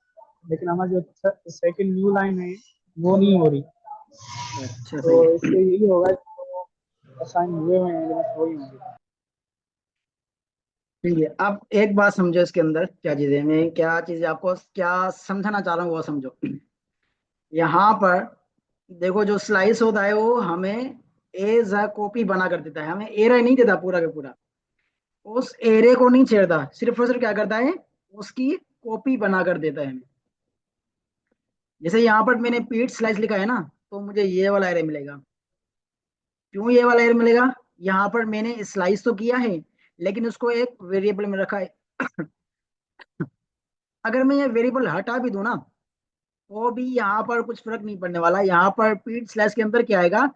S4: लेकिन हमारी जो सेकंड न्यू लाइन है वो नहीं हो रही।
S2: अच्छा
S4: तो
S2: सही है।
S4: इससे यही होगा, जो असाइन हुए हुए हैं एलिमेंट्स वही होंगे।
S2: ठीक है, अब एक बात समझो, इसके अंदर क्या चीज है, मैं क्या चीज आपको क्या समझाना चाह रहा हूँ वो समझो। यहाँ पर देखो, जो स्लाइस होता है वो हमें एज अ कॉपी बना कर देता है, हमें एरे नहीं देता पूरा का पूरा। उस एरे को नहीं छेड़ता, सिर्फ और सिर्फ क्या करता है, उसकी कॉपी बना कर देता है हमें। जैसे यहाँ पर मैंने पीट स्लाइस लिखा है ना, तो मुझे ये वाला एरे मिलेगा। क्यों ये वाला एरे मिलेगा? यहाँ पर मैंने स्लाइस तो किया है, लेकिन उसको एक वेरिएबल में रखा है। अगर मैं ये वेरिएबल हटा भी दूं ना, तो भी यहाँ पर कुछ फर्क नहीं पड़ने वाला। यहाँ पर पीट स्लैश के अंदर क्या आएगा,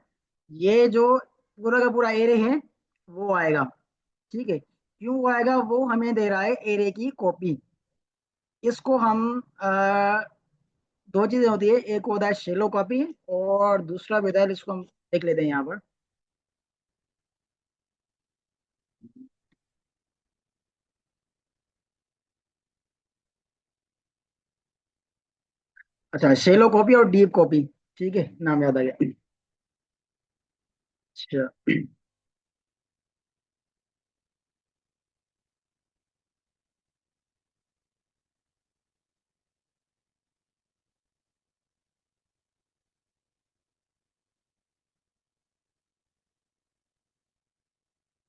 S2: ये जो पूरा का पूरा एरे है वो आएगा। ठीक है, क्यों वो आएगा? वो हमें दे रहा है एरे की कॉपी। इसको हम दो चीजें होती है, एक होता है शेलो कॉपी, और दूसरा भी होता है, इसको हम देख लेते हैं यहाँ पर। अच्छा, शेलो कॉपी और डीप कॉपी। ठीक है, नाम याद आ गया। अच्छा,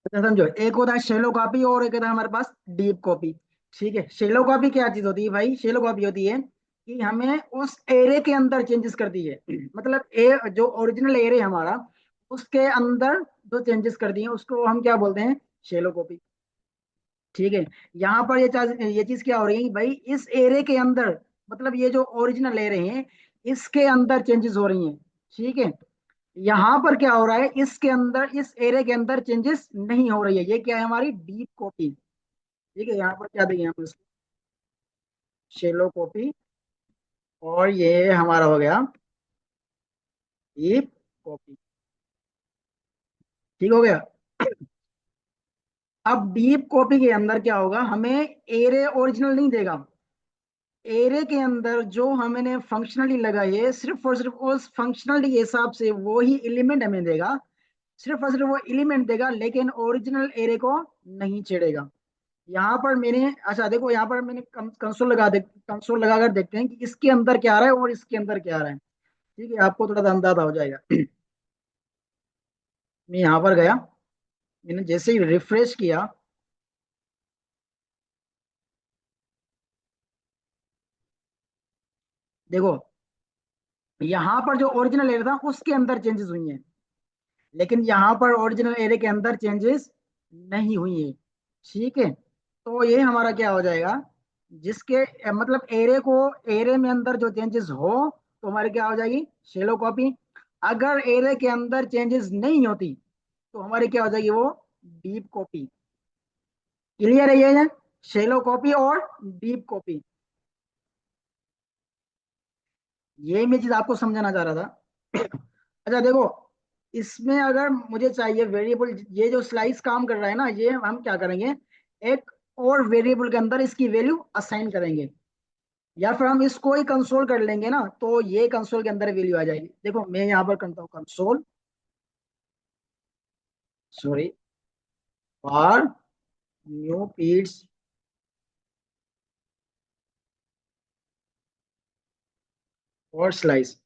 S2: अच्छा समझो, एक होता है शेलो कॉपी और एक होता है हमारे पास डीप कॉपी। ठीक है, शेलो कॉपी क्या चीज होती है भाई? शेलो कॉपी होती है कि हमें उस एरे के अंदर चेंजेस कर दी है। मतलब जो ओरिजिनल एरे हमारा, उसके अंदर जो चेंजेस कर दिए उसको हम क्या बोलते हैं? Shallow copy. ठीक है, यहाँ पर ये चीज क्या हो रही है कि भाई इस एरे के अंदर, मतलब ये जो ओरिजिनल एरे हैं इसके अंदर चेंजेस हो रही हैं। ठीक है, यहाँ पर क्या हो रहा है, इसके अंदर इस एरे के अंदर चेंजेस नहीं हो रही है। ये क्या है? हमारी डीप कॉपी। ठीक है, यहाँ पर क्या देंगे हम इसको? Shallow copy. और ये हमारा हो गया डीप कॉपी। ठीक हो गया। अब डीप कॉपी के अंदर क्या होगा, हमें एरे ओरिजिनल नहीं देगा। एरे के अंदर जो हमने फंक्शनली लगाई है, सिर्फ और सिर्फ उस फंक्शनलिटी के हिसाब से वो ही एलिमेंट हमें देगा। सिर्फ और सिर्फ वो एलिमेंट देगा, लेकिन ओरिजिनल एरे को नहीं छेड़ेगा। यहाँ पर मैंने, अच्छा देखो, यहाँ पर मैंने कंसोल लगा कर देखते हैं कि इसके अंदर क्या आ रहा है और इसके अंदर क्या आ रहा है। ठीक है, आपको थोड़ा सा अंदाजा हो जाएगा। मैं यहाँ पर गया, मैंने जैसे ही रिफ्रेश किया, देखो यहाँ पर जो ओरिजिनल एरे था उसके अंदर चेंजेस हुई हैं, लेकिन यहाँ पर ओरिजिनल एरे के अंदर चेंजेस नहीं हुई है। ठीक है, तो ये हमारा क्या हो जाएगा, जिसके मतलब एरे को, एरे में अंदर जो चेंजेस हो तो हमारी क्या हो जाएगी? Shallow copy. अगर एरे के अंदर चेंजेस नहीं होती तो हमारी क्या हो जाएगी? वो डीप कॉपी। क्लियर है ये? शेलो कॉपी और डीप कॉपी, ये मैं चीज आपको समझाना चाह रहा था। अच्छा देखो, इसमें अगर मुझे चाहिए वेरिएबल, ये जो स्लाइस काम कर रहा है ना, ये हम क्या करेंगे, एक और वेरिएबल के अंदर इसकी वैल्यू असाइन करेंगे, या फिर हम इसको ही कंसोल कर लेंगे ना, तो ये कंसोल के अंदर वैल्यू आ जाएगी। देखो मैं यहाँ पर करता हूँ कंसोल, सॉरी, फॉर न्यू पीड्स और स्लाइस।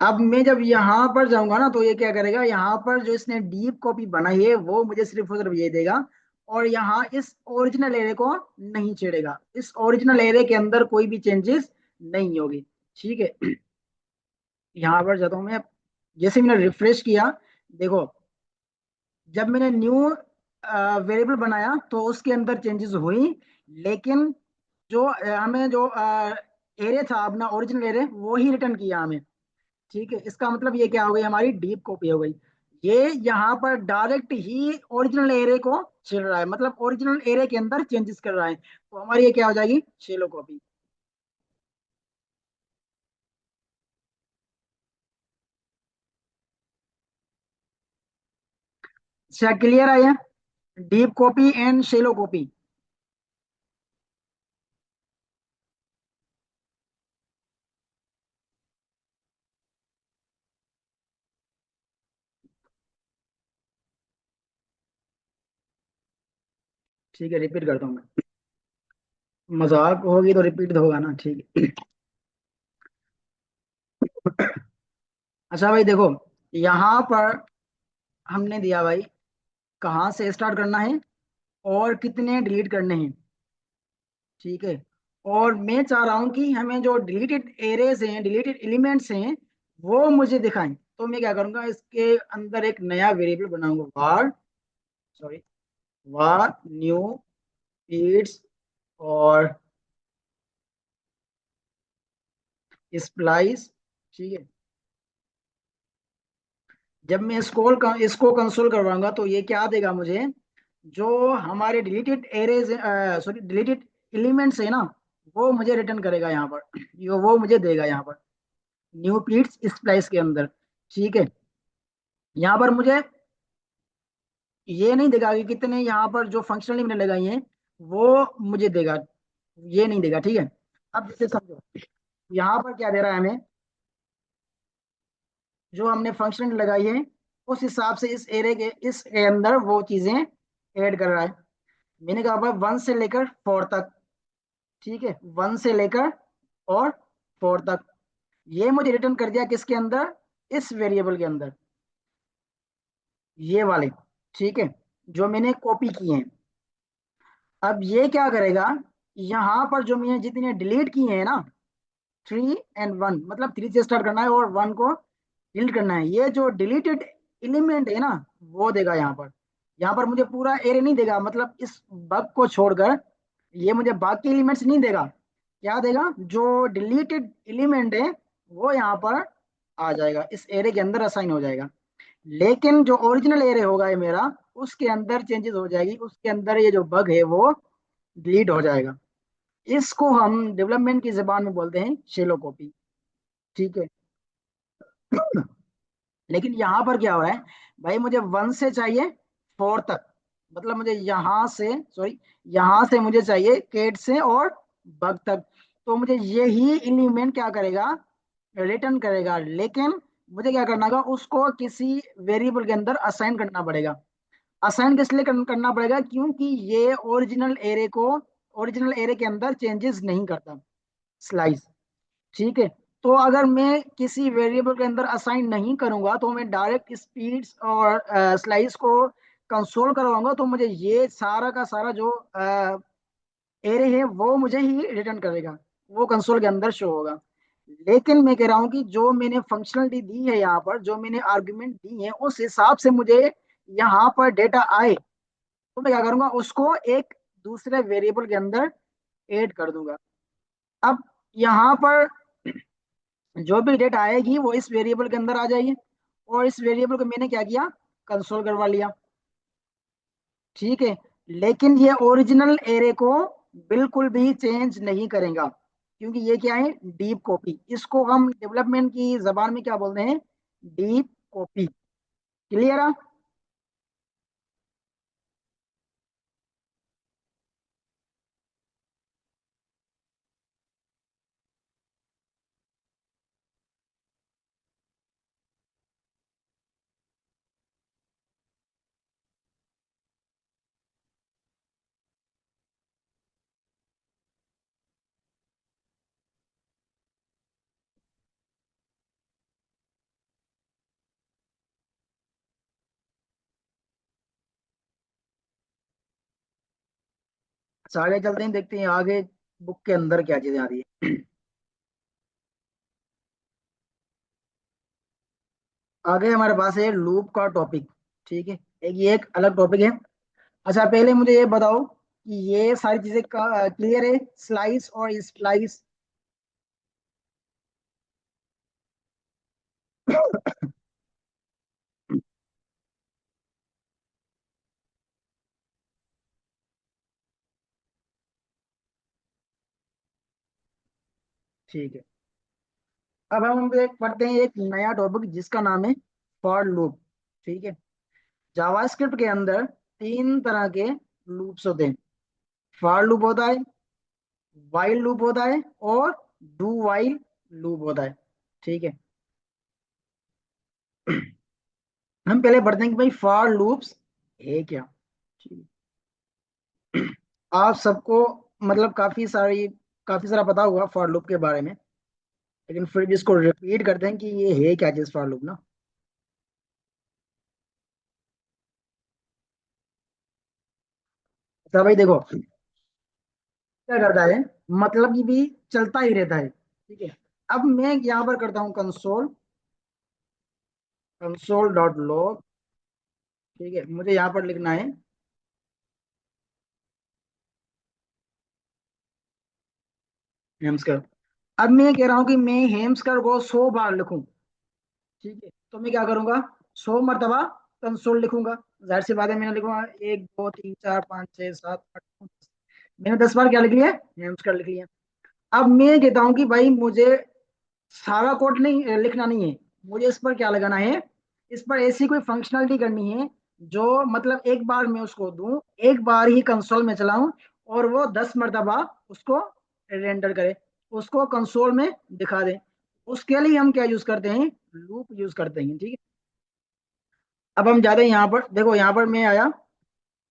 S2: अब मैं जब यहाँ पर जाऊंगा ना, तो ये क्या करेगा, यहाँ पर जो इसने डीप कॉपी बनाई है वो मुझे सिर्फ और सिर्फ ये देगा, और यहाँ इस ओरिजिनल एरे को नहीं छेड़ेगा। इस ओरिजिनल एरे के अंदर कोई भी चेंजेस नहीं होगी। ठीक है, यहाँ पर जाता हूँ मैं। जैसे मैंने रिफ्रेश किया, देखो जब मैंने न्यू वेरिएबल बनाया तो उसके अंदर चेंजेस हुई, लेकिन जो हमें जो एरे था अपना ओरिजिनल एरे, वो ही रिटर्न किया हमें। ठीक है, इसका मतलब ये क्या हो गई, हमारी डीप कॉपी हो गई। ये यहाँ पर डायरेक्ट ही ओरिजिनल एरे को छेड़ रहा है, मतलब ओरिजिनल एरे के अंदर चेंजेस कर रहा है, तो हमारी ये क्या हो जाएगी? Shallow copy. क्या क्लियर है? Deep copy and shallow copy. ठीक है, रिपीट करता हूँ मैं। मजाक होगी तो रिपीट होगा ना, ठीक है। अच्छा भाई देखो, यहाँ पर हमने दिया भाई कहाँ से स्टार्ट करना है और कितने डिलीट करने हैं, ठीक है। और मैं चाह रहा हूँ कि हमें जो डिलीटेड एरेज हैं, डिलीटेड एलिमेंट्स हैं, वो मुझे दिखाएं। तो मैं क्या करूंगा, इसके अंदर एक नया वेरिएबल बनाऊंगा, var, sorry, var new Yeats और स्प्लाइस, ठीक है। जब मैं इसको कंसोल करवाऊंगा तो ये क्या देगा मुझे, जो हमारे deleted arrays, sorry deleted elements है ना, वो मुझे रिटर्न करेगा यहाँ पर, वो मुझे देगा यहाँ पर न्यू पीट्स स्प्लाइस के अंदर, ठीक है। यहाँ पर मुझे ये नहीं देगा कि कितने यहाँ पर जो फंक्शनली मैंने लगाई हैं वो मुझे देगा, ये नहीं देगा, ठीक है। अब जैसे समझो, यहाँ पर क्या दे रहा है हमें, जो हमने फंक्शन लगाई है उस हिसाब से इस एरे के इस ए अंदर वो चीजें ऐड कर रहा है। मैंने कहा भाई 1 से लेकर 4 तक, ठीक है, 1 से लेकर और 4 तक, ये मुझे रिटर्न कर दिया किसके अंदर, इस वेरिएबल के अंदर, ये वाले, ठीक है, जो मैंने कॉपी किए हैं। अब ये क्या करेगा, यहाँ पर जो मैंने जितने डिलीट किए हैं ना, 3 और 1, मतलब 3 से स्टार्ट करना है और 1 को डिलीट करना है, ये जो डिलीटेड एलिमेंट है ना, वो देगा यहाँ पर। यहाँ पर मुझे पूरा एरे नहीं देगा, मतलब इस बग को छोड़कर ये मुझे बाकी एलिमेंट्स नहीं देगा। क्या देगा, जो डिलीटेड एलिमेंट है वो यहाँ पर आ जाएगा, इस एरे के अंदर असाइन हो जाएगा। लेकिन जो ओरिजिनल एरे होगा ये मेरा, उसके अंदर चेंजेस हो जाएगी, उसके अंदर ये जो बग है वो डिलीट हो जाएगा। इसको हम डेवलपमेंट की जबान में बोलते हैं शेलो कॉपी, ठीक है। लेकिन यहाँ पर क्या हो रहा है, भाई मुझे 1 से चाहिए 4 तक, मतलब मुझे यहाँ से, सॉरी, यहाँ से मुझे चाहिए केट से और बग तक। तो मुझे यही एलिमेंट क्या करेगा, रिटर्न करेगा, लेकिन मुझे क्या करना होगा, उसको किसी वेरिएबल के अंदर असाइन करना पड़ेगा। असाइन किस लिए करना पड़ेगा, क्योंकि ये ओरिजिनल एरे के अंदर चेंजेस नहीं करता, स्लाइस, ठीक है। तो अगर मैं किसी वेरिएबल के अंदर असाइन नहीं करूंगा तो मैं डायरेक्ट स्पीड्स और स्लाइस को कंसोल करवाऊंगा, तो मुझे ये सारा का सारा जो एरे है वो मुझे ही रिटर्न करेगा, वो कंसोल के अंदर शो होगा। लेकिन मैं कह रहा हूँ कि जो मैंने फंक्शनलिटी दी है यहाँ पर, जो मैंने आर्ग्यूमेंट दी है, उस हिसाब से मुझे यहाँ पर डेटा आए तो मैं क्या करूंगा, उसको एक दूसरे वेरिएबल के अंदर ऐड कर दूंगा। अब यहाँ पर जो भी डेटा आएगी वो इस वेरिएबल के अंदर आ जाएगी, और इस वेरिएबल को मैंने क्या किया, कंसोल करवा लिया, ठीक है। लेकिन ये ओरिजिनल एरे को बिल्कुल भी चेंज नहीं करेगा, क्योंकि ये क्या है, डीप कॉपी। इसको हम डेवलपमेंट की जबान में क्या बोलते हैं, डीप कॉपी। क्लियर है। अच्छा आगे चलते हैं, देखते हैं आगे बुक के अंदर क्या चीजें आ रही है। आगे हमारे पास है लूप का टॉपिक, ठीक है, एक ये एक अलग टॉपिक है। अच्छा पहले मुझे ये बताओ कि ये सारी चीजें क्लियर है, स्लाइस और स्प्लाइस। ठीक है, अब हम एक पढ़ते हैं एक नया टॉपिक जिसका नाम है फॉर लूप, ठीक है। जावास्क्रिप्ट के अंदर 3 तरह के लूप्स होते हैं, फॉर लूप होता है, वाइल लूप होता है और डू वाइल लूप होता है, ठीक है। हम पहले पढ़ते हैं कि भाई फॉर लूप्स है क्या, ठीक है। आप सबको मतलब काफी सारा पता होगा फॉर लूप के बारे में, लेकिन फिर भी इसको रिपीट करते हैं कि ये है क्या चीज फॉर लूप ना। अच्छा भाई देखो क्या करता है, मतलब कि भी चलता ही रहता है, ठीक है। अब मैं यहाँ पर करता हूँ कंसोल, कंसोल डॉट लॉग, ठीक है। मुझे यहाँ पर लिखना है हेम्सकर। अब मैं कह रहा हूँ कि मैं हेम्सकर को 100 बार लिखूं, ठीक है। तो मैं क्या करूंगा, 100 मरतबा कंसोल लिखूंगा। जाहिर सी बात है, मैंने लिखूंगा 1 2 3 4 5 6 7 8 मैंने 10 बार क्या लिख लिया, हेम्सकर लिख लिया। अब मैं कहता हूँ कि भाई मुझे सारा कोड नहीं लिखना नहीं है, मुझे इस पर क्या लगाना है, इस पर ऐसी कोई फंक्शनलिटी करनी है जो मतलब एक बार मैं उसको दूं, एक बार ही कंसोल में चलाऊं, और वो 10 मरतबा उसको रेंडर करे, उसको कंसोल में दिखा दे। उसके लिए हम क्या यूज करते हैं, लूप यूज करते हैं, ठीक है। अब हम जाते हैं यहाँ पर, देखो यहाँ पर मैं आया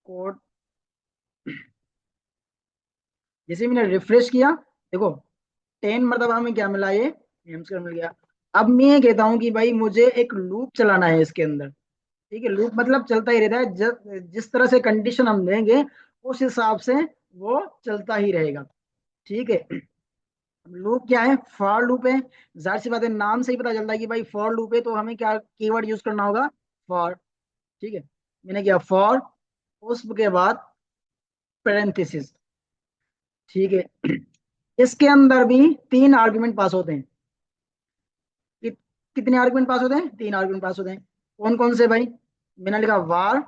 S2: कोड, जैसे मैंने रिफ्रेश किया, देखो 10 मरतबा हमें क्या मिला, ये हेम्सकर मिल गया। अब मैं कहता हूँ कि भाई मुझे एक लूप चलाना है इसके अंदर, ठीक है। लूप मतलब चलता ही रहता है, जिस तरह से कंडीशन हम देंगे उस हिसाब से वो चलता ही रहेगा, ठीक है। लूप क्या है, फॉर लूप है। जाहिर सी बात है, नाम से ही पता चलता है कि भाई फॉर लूप है, तो हमें क्या कीवर्ड यूज करना होगा, फॉर, ठीक है। मैंने किया फॉर, उसके बाद पेरेंथेसिस, ठीक है। इसके अंदर भी 3 आर्गुमेंट पास होते हैं। कि, कितने आर्गुमेंट पास होते हैं, 3 आर्गुमेंट पास होते हैं। कौन कौन से भाई, मैंने लिखा var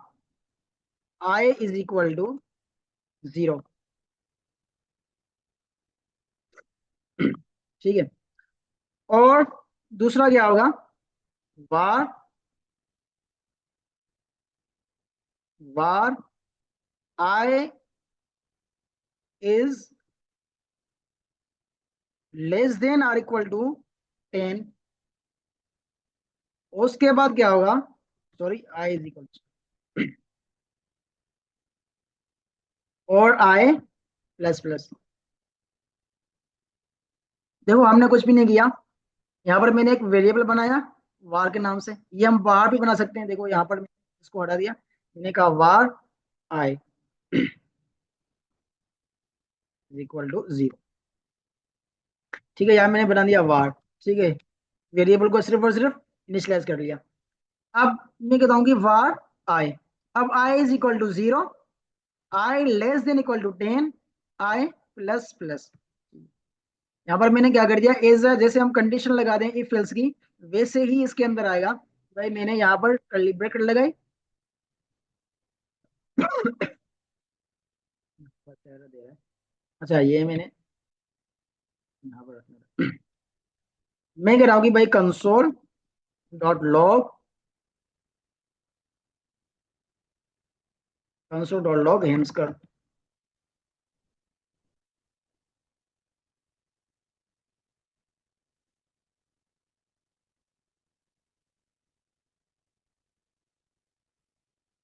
S2: I is equal to 0, ठीक है। और दूसरा क्या होगा, var var I is less than or equal to 10। उसके बाद क्या होगा, सॉरी I इज इक्वल, और I प्लस प्लस। देखो हमने कुछ भी नहीं किया, यहाँ पर मैंने एक वेरिएबल बनाया var के नाम से, ये हम बाहर भी बना सकते हैं। देखो यहाँ पर मैंने इसको हटा दिया, मैंने कहा var I is equal to 0, ठीक है। यहाँ मैंने बना दिया var, ठीक है। वेरिएबल को सिर्फ और सिर्फ इनिशियलाइज कर लिया। अब मैं कहता हूँ कि var I, अब I is equal to 0, I less than equal to 10, I plus plus. यहाँ पर मैंने क्या कर दिया, एज जैसे हम कंडीशन लगा दें इफ एल्स की, वैसे ही इसके अंदर आएगा। भाई मैंने यहाँ पर कर्ली ब्रैकेट लगाई, अच्छा ये मैंने यहाँ पर रखना। मैं कह रहा हूँ कि भाई console dot log, console dot log हेम्सकर,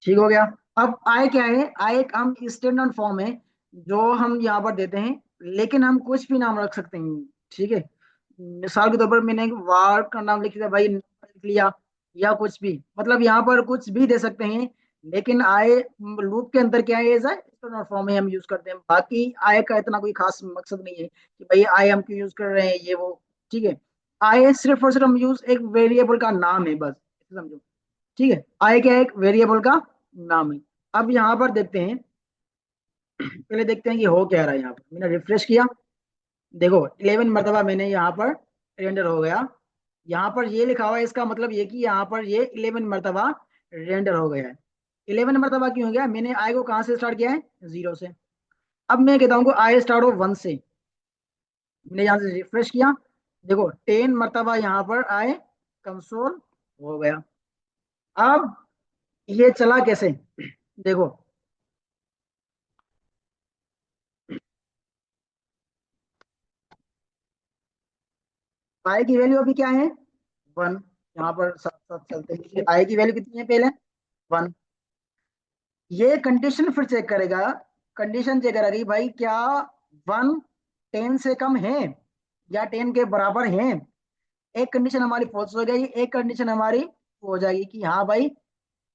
S2: ठीक हो गया। अब आय क्या है, आय एक हम स्टैंडर्ड फॉर्म है जो हम यहाँ पर देते हैं, लेकिन हम कुछ भी नाम रख सकते हैं, ठीक है। मिसाल के तौर पर मैंने वार का नाम लिख दिया भाई, लिख लिया, या कुछ भी, मतलब यहाँ पर कुछ भी दे सकते हैं। लेकिन आय लूप के अंदर क्या है, स्टैंडर्ड फॉर्म है, हम यूज करते हैं। बाकी आय का इतना कोई खास मकसद नहीं है कि भाई आय हम क्यों यूज कर रहे हैं, ये वो, ठीक है। आय सिर्फ और सिर्फ हम यूज, एक वेरिएबल का नाम है बस, समझो, ठीक है। आय क्या है, एक वेरिएबल का नाम है। अब यहाँ पर देखते हैं, पहले देखते हैं कि हो क्या रहा है। यहाँ पर मैंने रिफ्रेश किया, देखो 11 मरतबा मैंने यहाँ पर रेंडर हो गया। यहाँ पर ये लिखा हुआ है, इसका मतलब ये कि यहाँ पर ये 11 मरतबा रेंडर हो गया है। 11 मरतबा क्यों हो गया, मैंने आई को कहाँ से स्टार्ट किया है, 0 से। अब मैं कहता हूँ आई स्टार्ट हो 1 से, मैंने यहाँ से रिफ्रेश किया, देखो 10 मरतबा यहाँ पर आए, कंसोल हो गया। अब ये चला कैसे, देखो आई की वैल्यू अभी क्या है, 1। यहाँ पर साथ साथ चलते हैं, आई की वैल्यू कितनी है पहले, 1। ये कंडीशन फिर चेक करेगा, कंडीशन चेक करेगी भाई क्या 1 10 से कम है या 10 के बराबर है। एक कंडीशन हमारी फॉल्स हो जाएगी, एक कंडीशन हमारी हो जाएगी कि हाँ भाई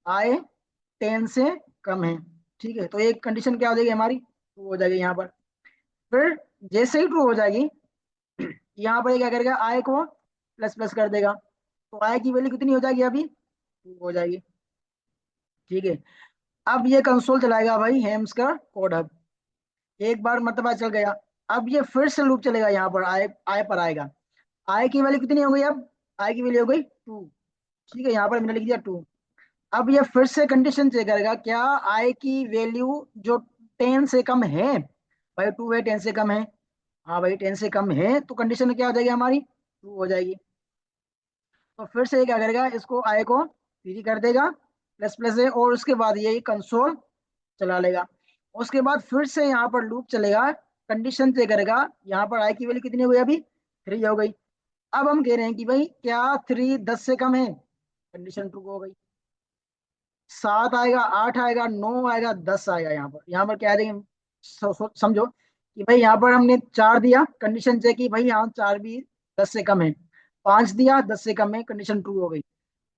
S2: आए 10 से कम है। ठीक है, तो एक कंडीशन क्या हो जाएगी हमारी, ट्रू हो जाएगी यहाँ पर। फिर जैसे ही ट्रू हो जाएगी, यहाँ पर ये क्या करेगा, आय को प्लस प्लस कर देगा, तो आय की वैल्यू कितनी हो जाएगी अभी, ट्रू हो जाएगी। ठीक है, अब ये कंसोल चलाएगा भाई हेम्स का कोड हब। एक बार मतलब चल गया, अब ये फिर से लूप चलेगा, यहाँ पर आय पर आएगा। आय की वैल्यू कितनी हो गई अब, आय की वैल्यू हो गई 2। ठीक है, यहाँ पर मैंने लिख दिया 2। अब ये फिर से कंडीशन चेक करेगा क्या आय की वैल्यू जो 10 से कम है, भाई 2 है 10 से कम है, हाँ भाई 10 से कम है, तो कंडीशन क्या हो जाएगी हमारी, ट्रू हो जाएगी। तो फिर से ये क्या करेगा, इसको आय को 3 कर देगा, प्लस प्लस है, और उसके बाद ये कंसोल चला लेगा। उसके बाद फिर से यहाँ पर लूप चलेगा, कंडीशन चेक करेगा, यहाँ पर आय की वैल्यू कितनी हो गई अभी, 3 हो गई। अब हम कह रहे हैं कि भाई क्या 3 10 से कम है, कंडीशन ट्रू हो गई। 7 आएगा, 8 आएगा, 9 आएगा, 10 आएगा, यहाँ पर क्या आ जाएंगे, समझो कि भाई यहाँ पर हमने 4 दिया, कंडीशन चेक की भाई हाँ 4 भी 10 से कम है। 5 दिया 10 से कम है, कंडीशन ट्रू हो गई।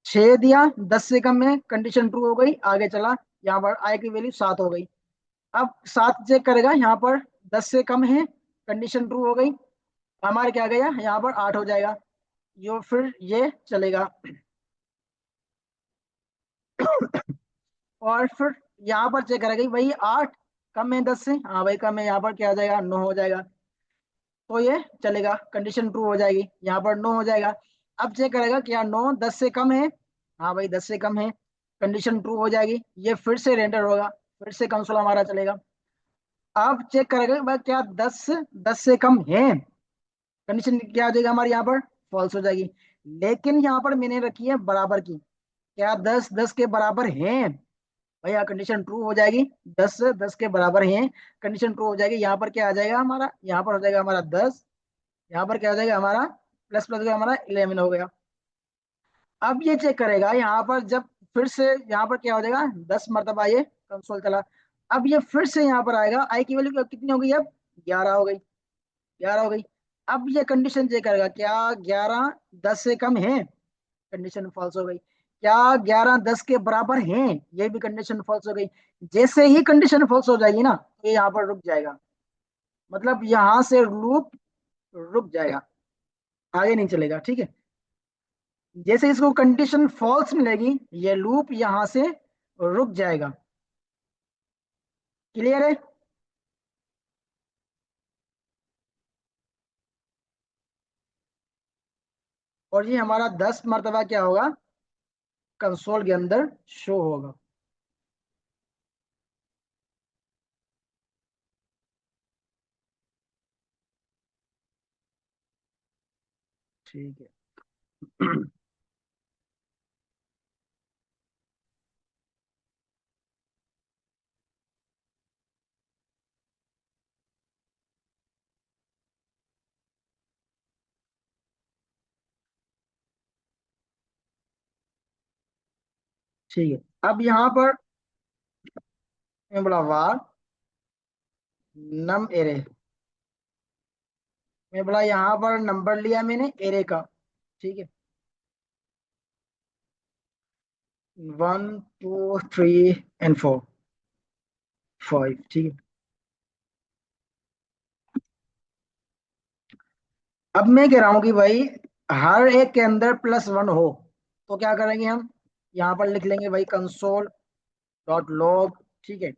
S2: 6 दिया 10 से कम है, कंडीशन ट्रू हो गई, आगे चला, यहाँ पर आय की वैल्यू 7 हो गई। अब 7 चेक करेगा, यहाँ पर 10 से कम है, कंडीशन ट्रू हो गई, हमारे क्या गया, यहाँ पर 8 हो जाएगा। यो फिर ये चलेगा। और फिर यहाँ पर चेक करेगा भाई 8 कम है 10 से, हाँ भाई कम है, यहाँ पर क्या हो जाएगा, 9 हो जाएगा, तो ये चलेगा, कंडीशन ट्रू हो जाएगी, यहाँ पर 9 हो जाएगा। अब चेक करेगा क्या 9 10 से कम है, हाँ भाई 10 से कम है, कंडीशन ट्रू हो जाएगी, ये फिर से रेंडर होगा, फिर से कंसोल हमारा चलेगा। अब चेक करेगा भाई क्या 10 10 से कम है, कंडीशन क्या हो जाएगी हमारी, यहाँ पर फॉल्स हो जाएगी। लेकिन यहाँ पर मैंने रखी है बराबर की, क्या 10 10 के बराबर है, भैया कंडीशन ट्रू हो जाएगी, 10 10 के बराबर है, कंडीशन ट्रू हो जाएगी। यहाँ पर क्या आ जाएगा हमारा, यहाँ पर हो जाएगा हमारा 10, यहाँ पर क्या हो जाएगा हमारा प्लस प्लस हो गया, हमारा 11 हो गया। अब ये चेक करेगा यहाँ पर, जब फिर से यहाँ पर क्या हो जाएगा, 10 मरतबा ये कंसोल चला। अब ये फिर से यहाँ पर आएगा, आई की वैल्यू कितनी हो गई अब, 11 हो गई, 11 हो गई। अब ये कंडीशन चेक करेगा क्या 11 10 से कम है, कंडीशन फॉल्स हो गई। क्या 11 10 के बराबर हैं, ये भी कंडीशन फॉल्स हो गई। जैसे ही कंडीशन फॉल्स हो जाएगी ना, तो ये यहाँ पर रुक जाएगा, मतलब यहाँ से लूप रुक जाएगा, आगे नहीं चलेगा। ठीक है, जैसे इसको कंडीशन फॉल्स मिलेगी, ये लूप यहाँ से रुक जाएगा। क्लियर है। और ये हमारा 10 मरतबा क्या होगा, कंसोल के अंदर शो होगा। ठीक है। ठीक है, अब यहाँ पर मैं बोला वार नम एरे, मैं बोला यहाँ पर नंबर लिया मैंने एरे का। ठीक है, 1 2 3 एंड 4 5। ठीक है, अब मैं कह रहा हूँ कि भाई हर एक के अंदर +1 हो, तो क्या करेंगे हम, यहाँ पर लिख लेंगे भाई कंसोल डॉट लॉग। ठीक है,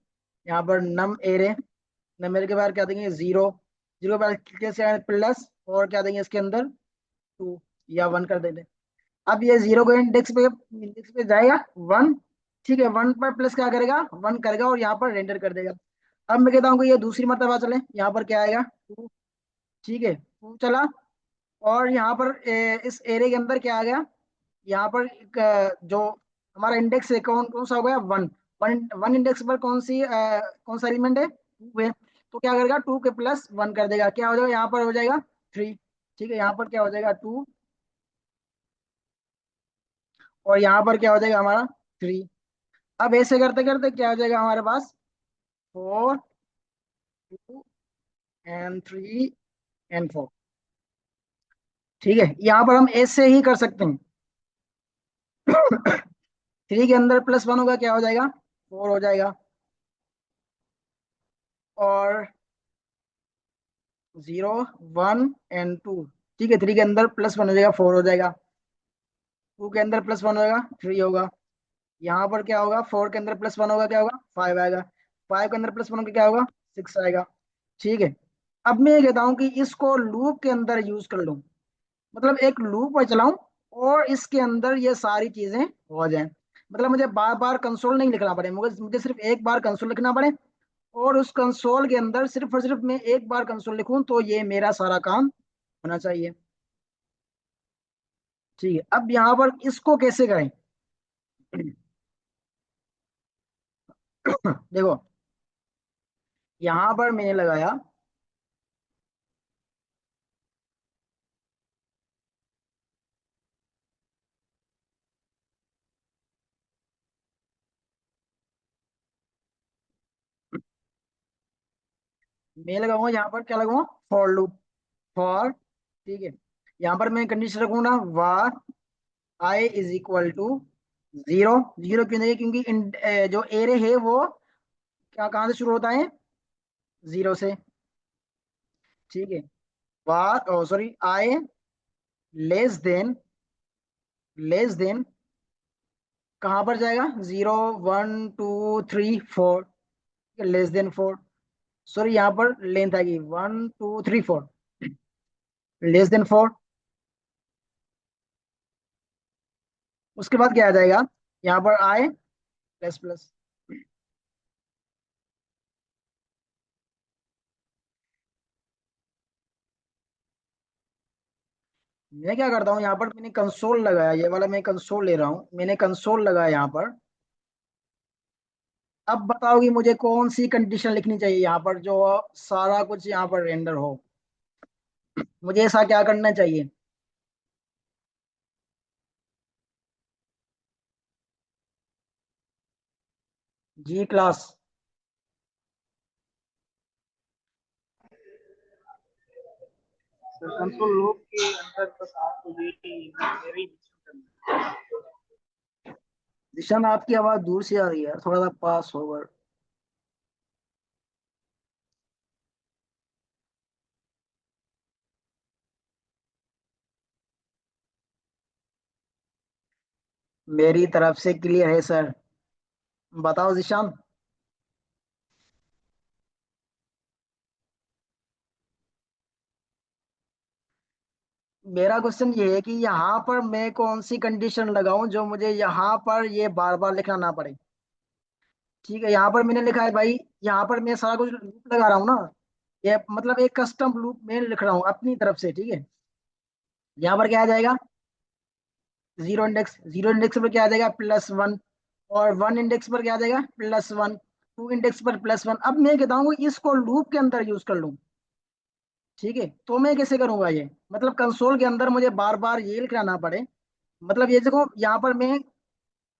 S2: यहाँ पर नम एरे, नम एरे के बाद क्या देंगे 0, 0 के बाद कैसे प्लस, और क्या देंगे इसके अंदर 2 या 1 कर देंगे। अब ये 0 को इंडेक्स पे जाएगा 1। ठीक है, 1 पर प्लस क्या करेगा, 1 करेगा, और यहाँ पर रेंडर कर देगा। अब मैं कहता हूँ कि ये दूसरी मरतबा चले, यहाँ पर क्या आएगा 2। ठीक है, 2 चला, और यहाँ पर इस एरे के अंदर क्या आ गया, यहाँ पर एक, जो हमारा इंडेक्स है कौन कौन सा हो गया, 1। वन वन इंडेक्स पर कौन सा एलिमेंट है, 2 है, तो क्या करेगा 2 के प्लस 1 कर देगा, क्या हो जाएगा यहाँ पर हो जाएगा 3। ठीक है, यहाँ पर क्या हो जाएगा 2, और यहाँ पर क्या हो जाएगा हमारा 3। अब ऐसे करते करते क्या हो जाएगा हमारे पास 4 2 एंड 3 एंड 4। ठीक है, यहाँ पर हम ऐसे ही कर सकते हैं। 3 के अंदर +1 होगा, क्या हो जाएगा? 4 हो जाएगा। और 0 1 एंड 2। ठीक है, 3 के अंदर +1 हो जाएगा, 4 हो जाएगा। 2 के अंदर +1 होगा, 3 होगा। यहाँ पर क्या होगा? 4 के अंदर +1 होगा, क्या होगा? 5 आएगा। 5 के अंदर +1 होगा, क्या होगा? 6 आएगा। ठीक है, अब मैं ये कहता हूँ कि इसको लूप के अंदर यूज कर लूँ, मतलब एक लूप पर चलाऊं और इसके अंदर ये सारी चीजें हो जाएं। मतलब मुझे बार बार कंसोल नहीं लिखना पड़े, मुझे मुझे सिर्फ एक बार कंसोल लिखना पड़े, और उस कंसोल के अंदर सिर्फ और सिर्फ मैं एक बार कंसोल लिखूं तो ये मेरा सारा काम होना चाहिए। ठीक है, अब यहाँ पर इसको कैसे करें? देखो, यहाँ पर मैंने लगाया, मैं लगाऊंगा यहाँ पर, क्या लगाऊंगा? For loop. फॉर, ठीक है, यहाँ पर मैं कंडीशन रखूंगा var I is equal to 0। Zero क्यों नहीं? क्योंकि जो एरे है वो क्या, कहाँ से शुरू होता है? 0 से। ठीक है, var, oh sorry, I less than कहाँ पर जाएगा? 0 1 2 3 4, लेस देन 4। सॉरी, यहाँ पर लेंथ आएगी 1 2 3 4, लेस देन 4। उसके बाद क्या आ जाएगा? यहाँ पर I प्लस प्लस। मैं क्या करता हूँ, यहाँ पर मैंने कंसोल लगाया, ये वाला मैं कंसोल ले रहा हूँ, मैंने कंसोल लगाया यहाँ पर। अब बताओ कि मुझे कौन सी कंडीशन लिखनी चाहिए यहाँ पर जो सारा कुछ यहाँ पर रेंडर हो। मुझे ऐसा क्या करना चाहिए? जी क्लास।
S4: सर कंसोल लॉग के अंदर बस आपको ये वेरी करना है।
S2: दिशा में आपकी आवाज दूर से आ रही है, थोड़ा सा पास होकर। मेरी तरफ से क्लियर है सर। बताओ जिशान। मेरा क्वेश्चन ये है कि यहाँ पर मैं कौन सी कंडीशन लगाऊं जो मुझे यहाँ पर ये बार बार लिखना ना पड़े। ठीक है, यहाँ पर मैंने लिखा है भाई, यहाँ पर मैं सारा कुछ लूप लगा रहा हूँ ना, ये मतलब एक कस्टम लूप मैं लिख रहा हूँ अपनी तरफ से। ठीक है, यहाँ पर क्या आ जाएगा? जीरो इंडेक्स, जीरो इंडेक्स पर क्या आ जाएगा? +1। और 1 इंडेक्स पर क्या आ जाएगा? +1। 2 इंडेक्स पर +1। अब मैं कहता हूँ इसको लूप के अंदर यूज कर लूँ। ठीक है, तो मैं कैसे करूंगा ये? मतलब कंसोल के अंदर मुझे बार बार ये लिखना ना पड़े। मतलब ये देखो, यहाँ पर मैं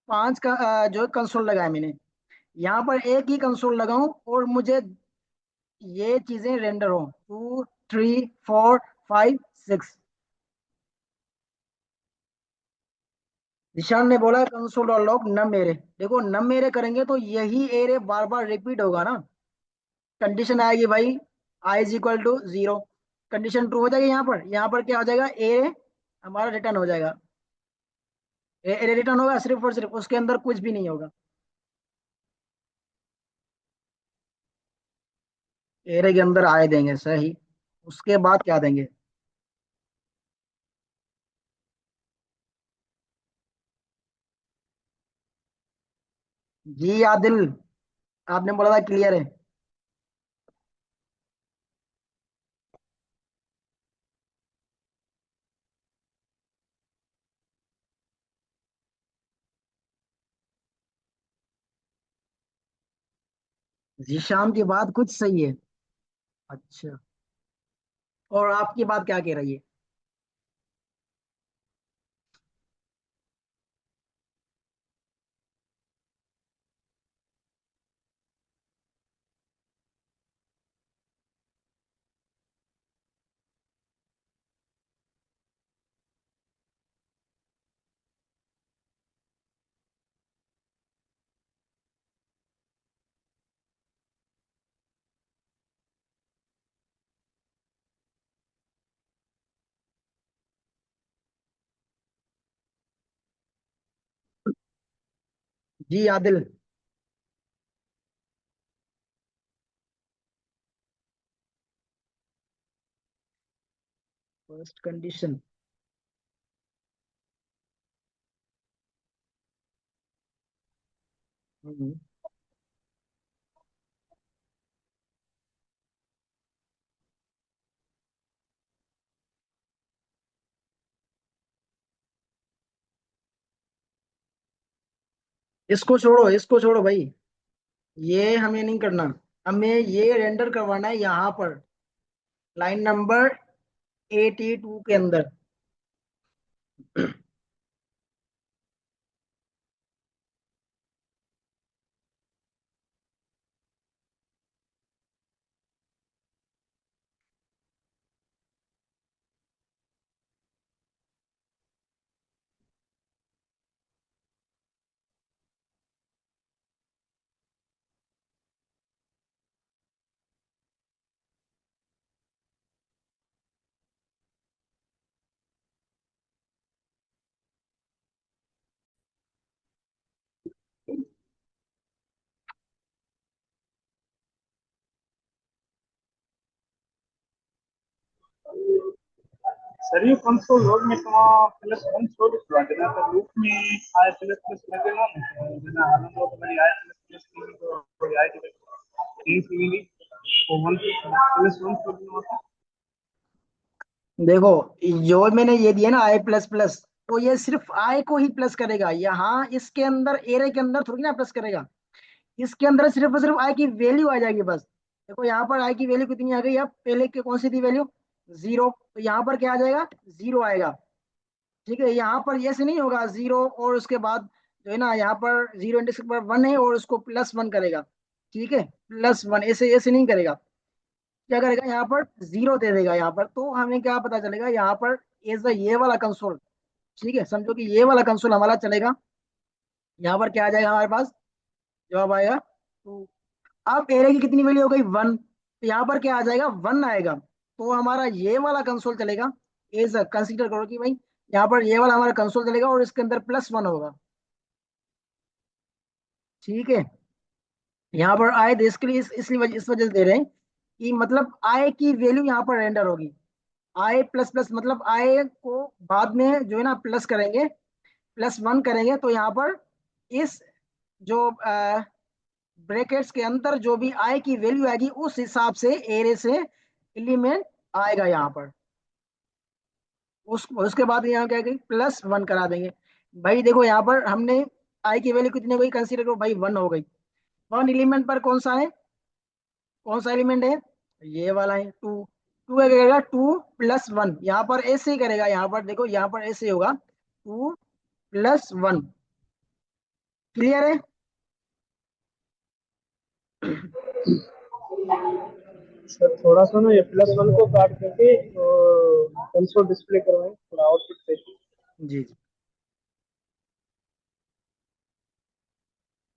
S2: 5 का जो कंसोल लगाया मैंने, यहाँ पर एक ही कंसोल लगाऊं और मुझे ये चीजें रेंडर हो 2 3 4 5 6। निशान ने बोला कंसोल डॉट लॉग नम एरे। देखो, नम एरे करेंगे तो यही एरे बार बार रिपीट होगा ना। कंडीशन आएगी भाई i is equal to 0, condition true हो जाएगी। यहाँ पर क्या हो जाएगा? एरे हमारा रिटर्न हो जाएगा। एरे रिटर्न होगा सिर्फ और सिर्फ, उसके अंदर कुछ भी नहीं होगा। एरे के अंदर आए देंगे सही, उसके बाद क्या देंगे? जी आदिल, आपने बोला था क्लियर है। जीशान की बात कुछ सही है। अच्छा, और आपकी बात क्या कह रही है? जी आदिल। First condition. इसको छोड़ो भाई, ये हमें नहीं करना। हमें ये रेंडर करवाना है यहाँ पर, लाइन नंबर 82 के अंदर।
S4: सर ये कंसोल लॉग में तुम्हारा प्लस वन छोड़ दिया देना तो लूप में आई प्लस प्लस लगे ना देना हाल में तो मेरी आई प्लस प्लस की तो कोई आई थी सीवी तो वन प्लस वन छोड़ दिया।
S2: देखो, जो मैंने ये दिया ना आई प्लस प्लस, तो ये सिर्फ आई को ही प्लस करेगा, यहाँ इसके अंदर एरे के अंदर थोड़ी ना प्लस करेगा। इसके अंदर सिर्फ और सिर्फ आई की वैल्यू आ जाएगी बस। देखो यहाँ पर आई की वैल्यू कितनी आ गई, अब पहले के कौन सी थी वैल्यू, 0, तो यहाँ पर क्या आ जाएगा, 0 आएगा। ठीक है, यहाँ पर ऐसे नहीं होगा 0 और उसके बाद जो है ना यहाँ पर 0 इंडेक्स पर 1 है और उसको +1 करेगा। ठीक है, +1 ऐसे ऐसे नहीं करेगा। क्या करेगा, यहाँ पर 0 दे देगा यहाँ पर, तो हमें क्या पता चलेगा यहाँ पर एज ये वाला कंसोल। ठीक है, समझो कि ये वाला कंसोल हमारा चलेगा। यहाँ पर क्या आ जाएगा हमारे पास, जवाब आएगा 2। अब एरे की कितनी वैल्यू हो गई, 1, तो यहाँ पर क्या आ जाएगा, 1 आएगा। तो हमारा ये वाला कंसोल चलेगा। एज कंसीडर करो कि भाई यहाँ पर ये वाला हमारा कंसोल चलेगा और इसके अंदर +1 होगा। ठीक है, यहाँ पर आए देश के लिए इसलिए इस वजह से दे रहे हैं कि मतलब आय की वैल्यू यहाँ पर रेंडर होगी। आय प्लस प्लस मतलब आय को बाद में जो है ना प्लस करेंगे, +1 करेंगे, तो यहाँ पर इस जो ब्रैकेट्स के अंदर जो भी आय की वैल्यू आएगी उस हिसाब से एरे से एलिमेंट आएगा यहाँ पर। उसके बाद यहाँ क्या करेंगे, +1 करा देंगे। भाई देखो यहाँ पर हमने आई की वैल्यू कितनी हो गई, कंसीडर करो भाई 1 हो गई। 1 एलिमेंट पर कौन सा है, कौन सा एलिमेंट है, ये वाला है 2। 2 क्या करेगा, 2 + 1, यहाँ पर ऐसे ही करेगा। यहाँ पर देखो यहाँ पर ऐसे होगा 2 + 1। क्लियर है।
S4: सर थोड़ा सा ना ये प्लस वन को काट करके कंसोल डिस्प्ले करवाएं थोड़ा आउटपुट देखिए।
S2: जी जी,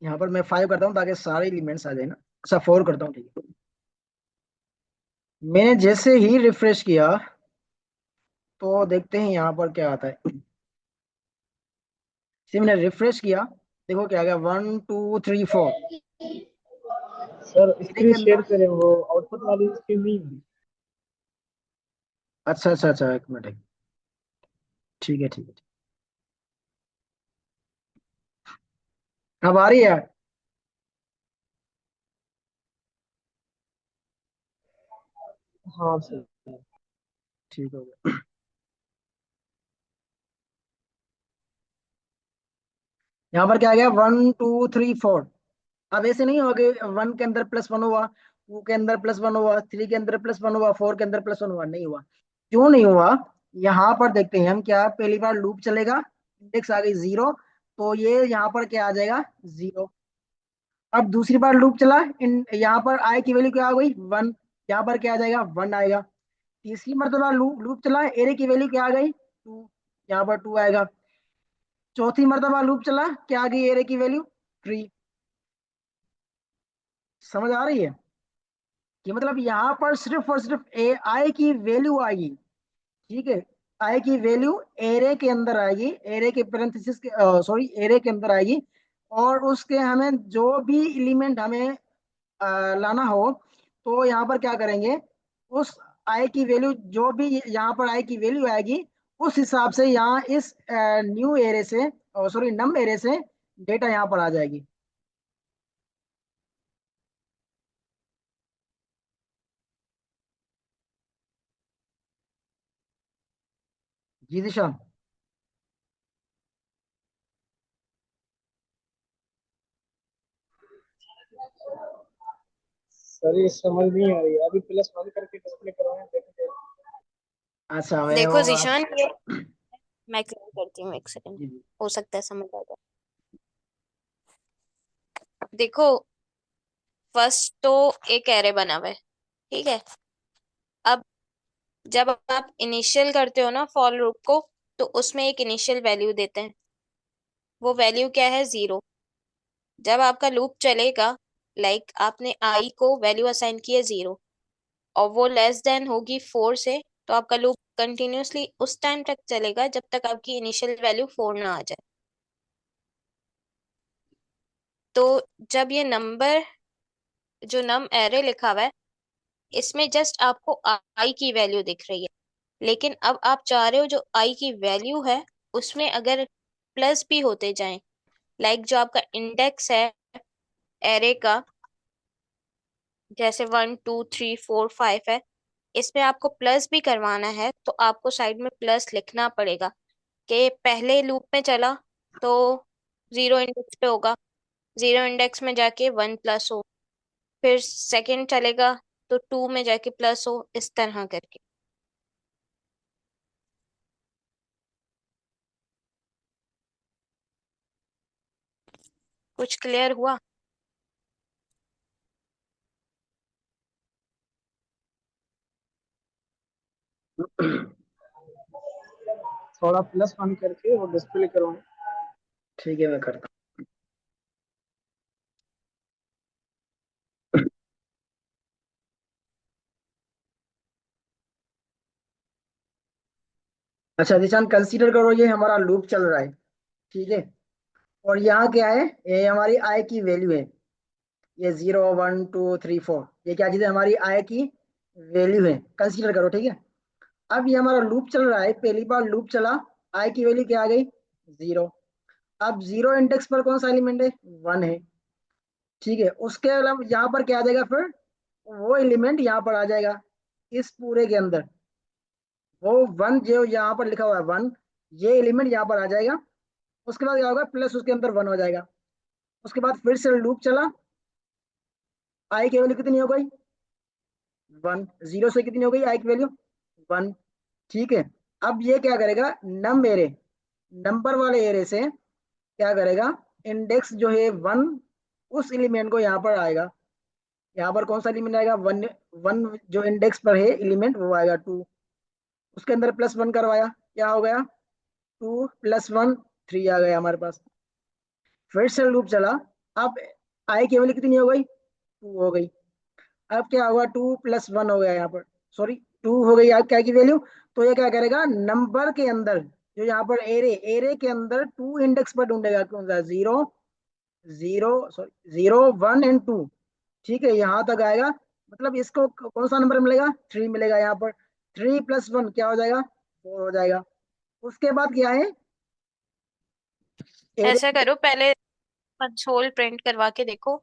S2: यहाँ पर मैं 5 करता हूँ ताकि सारे एलिमेंट्स आ जाए ना। अच्छा 4 करता हूँ, ठीक है। मैंने जैसे ही रिफ्रेश किया तो देखते हैं यहाँ पर क्या आता है। जैसे मैंने रिफ्रेश किया, देखो क्या आ गया, 1 2 3 4।
S4: सर
S2: एरे
S4: स्क्रीन
S2: के
S4: शेयर
S2: अंदर,
S4: करें वो आउटपुट वाली स्क्रीन नहीं है।
S2: अच्छा अच्छा अच्छा, एक मिनट, ठीक है ठीक है। अब आ रही है,
S4: हाँ सर।
S2: ठीक हो गया। यहाँ पर क्या आ गया, 1 2 3 4। अब ऐसे नहीं होगा कि 1 के अंदर +1 हुआ, 2 के अंदर +1 हुआ, 3 के अंदर +1 हुआ, 4 के अंदर +1 हुआ, नहीं हुआ। क्यों नहीं हुआ, यहाँ पर देखते हैं हम। क्या पहली बार लूप चलेगा, इंडेक्स आ गई 0, तो ये यहाँ पर क्या आ जाएगा, 0। अब दूसरी बार लूप चला, इन यहाँ पर आई की वैल्यू क्या आ गई, 1, यहाँ पर क्या आ जाएगा, 1 आएगा। तीसरी मरतबा लूप लूप चला, एरे की वैल्यू क्या आ गई, 2, यहाँ पर 2 आएगा। चौथी मरतबा लूप चला, क्या आ गई एरे की वैल्यू, 3। समझ आ रही है, कि मतलब यहाँ पर सिर्फ और सिर्फ ए आई की वैल्यू आएगी। ठीक है, आई की वैल्यू एरे के अंदर आएगी, एरे के पेरेंथेसिस के, सॉरी एरे के अंदर आएगी। और उसके हमें जो भी एलिमेंट हमें लाना हो, तो यहाँ पर क्या करेंगे, उस आई की वैल्यू जो भी यहाँ पर आई की वैल्यू आएगी, उस हिसाब से यहाँ इस न्यू एरे से, सॉरी नम एरे से डेटा यहाँ पर आ जाएगी। जी दिशा।
S4: सर ये समझ नहीं आ रही है, अभी प्लस वन करके डिस्प्ले करवाएं देखते हैं।
S2: अच्छा मैं वो
S1: देखो
S2: आप।
S1: जीशान, ये मैं क्लियर करती हूँ, एक सेकंड।
S2: जी जी।
S1: हो सकता है समझ आ जाए। देखो, फर्स्ट तो एक एरे बना हुआ है, ठीक है। अब जब आप इनिशियल करते हो ना फॉर लूप को, तो उसमें एक इनिशियल वैल्यू देते हैं। वो वैल्यू क्या है? 0। जब आपका लूप चलेगा, लाइक आपने आई को वैल्यू असाइन की है 0, और वो लेस देन होगी 4 से, तो आपका लूप कंटिन्यूअसली उस टाइम तक चलेगा जब तक आपकी इनिशियल वैल्यू 4 ना आ जाए। तो जब ये नंबर, जो नम एरे लिखा हुआ है, इसमें जस्ट आपको आई की वैल्यू दिख रही है। लेकिन अब आप चाह रहे हो जो आई की वैल्यू है उसमें अगर प्लस भी होते जाएं, लाइक जो आपका इंडेक्स है एरे का, जैसे 1 2 3 4 5 है, इसमें आपको प्लस भी करवाना है, तो आपको साइड में प्लस लिखना पड़ेगा। कि पहले लूप में चला तो 0 इंडेक्स पे होगा, 0 इंडेक्स में जाके 1 प्लस हो, फिर सेकंड चलेगा तो 2 में जाके प्लस हो, इस तरह करके। कुछ क्लियर हुआ?
S4: थोड़ा प्लस वन करके वो डिस्प्ले करवाएं।
S2: ठीक है मैं करता हूँ। अच्छा निशान, कंसीडर करो ये हमारा लूप चल रहा है, ठीक है। और यहाँ क्या है, ये हमारी आई की वैल्यू है, ये 0 1 2 3 4, ये क्या चीज़ है, हमारी आई की वैल्यू है, कंसीडर करो, ठीक है। अब ये हमारा लूप चल रहा है, पहली बार लूप चला, आई की वैल्यू क्या आ गई, 0। अब 0 इंडेक्स पर कौन सा एलिमेंट है, 1 है, ठीक है। उसके अलावा यहाँ पर क्या आ जाएगा फिर, वो एलिमेंट यहाँ पर आ जाएगा, इस पूरे के अंदर वो 1 जो यहाँ पर लिखा हुआ है 1, ये एलिमेंट यहाँ पर आ जाएगा। उसके बाद क्या होगा, प्लस उसके अंदर 1 हो जाएगा। उसके बाद फिर से लूप चला, आई की वैल्यू कितनी हो गई, 1। 0 से कितनी हो गई आई की वैल्यू, 1, ठीक है। अब ये क्या करेगा, नम एरे, नंबर वाले एरे से क्या करेगा, इंडेक्स जो है 1, उस एलिमेंट को यहाँ पर आएगा। यहाँ पर कौन सा एलिमेंट आएगा, 1। 1 जो इंडेक्स पर है एलिमेंट वो आएगा 2, उसके अंदर +1 करवाया, क्या हो गया, 2 + 1 3 आ गया हमारे पास। फिर से लूप चला, अब आई की वैल्यू कितनी हो गई, 2 हो गई। अब क्या होगा, 2 + 1 हो गया यहाँ पर, सॉरी 2 हो गई आप क्या की वैल्यू। तो ये क्या करेगा, नंबर के अंदर जो यहाँ पर एरे, एरे के अंदर 2 इंडेक्स पर ढूंढेगा, कौन सा, 0 0, सॉरी 0 1 एंड 2, ठीक है, यहाँ तक आएगा। मतलब इसको कौन सा नंबर मिलेगा, 3 मिलेगा यहाँ पर। 3 + 1 क्या हो जाएगा, 4 हो जाएगा। उसके बाद क्या है, एरे।
S1: ऐसा करो, पहले कंसोल प्रिंट करवा के देखो।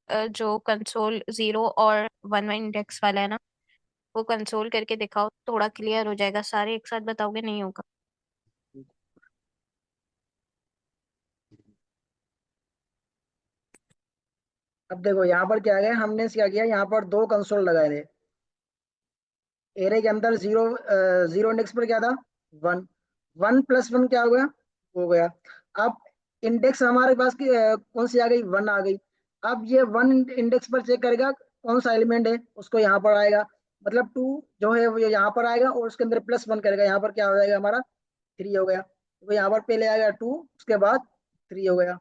S1: जो कंसोल 0 और 1 में इंडेक्स वाला है ना, वो कंसोल करके दिखाओ, थोड़ा क्लियर हो जाएगा। सारे एक साथ बताओगे नहीं होगा।
S2: अब देखो यहाँ पर क्या है, हमने क्या किया, यहाँ पर 2 कंसोल लगाए थे। एरे के अंदर 0, 0 इंडेक्स पर क्या था, 1। 1 + 1 क्या हो गया, हो गया। अब इंडेक्स हमारे पास की कौन सी आ गई, 1 आ गई। अब ये 1 इंडेक्स पर चेक करेगा कौन सा एलिमेंट है, उसको यहाँ पर आएगा, मतलब 2 जो है वो यहाँ पर आएगा, और उसके अंदर +1 करेगा, यहाँ पर क्या हो जाएगा हमारा, 3 हो गया। तो यहाँ पर पहले आएगा 2, उसके बाद 3 हो गया,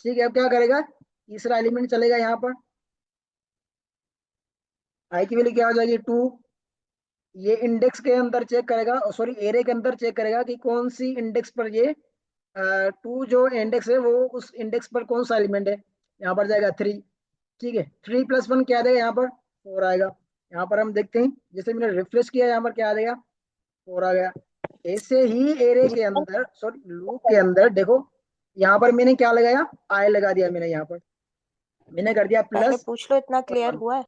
S2: ठीक है। अब क्या करेगा, तीसरा एलिमेंट चलेगा यहाँ पर, आई की वैल्यू क्या हो जाएगी, 2। ये इंडेक्स के अंदर चेक करेगा, सॉरी एरे के अंदर चेक करेगा कि कौन सी इंडेक्स पर ये टू जो इंडेक्स है वो उस इंडेक्स पर कौन सा एलिमेंट है, यहाँ पर जाएगा थ्री। ठीक है, थ्री प्लस वन क्या देगा यहाँ पर, फोर आएगा। यहाँ पर हम देखते हैं, जैसे मैंने रिफ्रेश किया यहाँ पर क्या आ जाएगा, फोर आ गया। ऐसे ही एरे के अंदर, सॉरी लूप के अंदर देखो, यहाँ पर मैंने क्या लगाया, आई लगा दिया मैंने, यहाँ पर मैंने कर दिया
S1: पहले
S2: प्लस
S1: पूछ लो, इतना
S2: और
S1: क्लियर
S2: वन।
S1: हुआ है?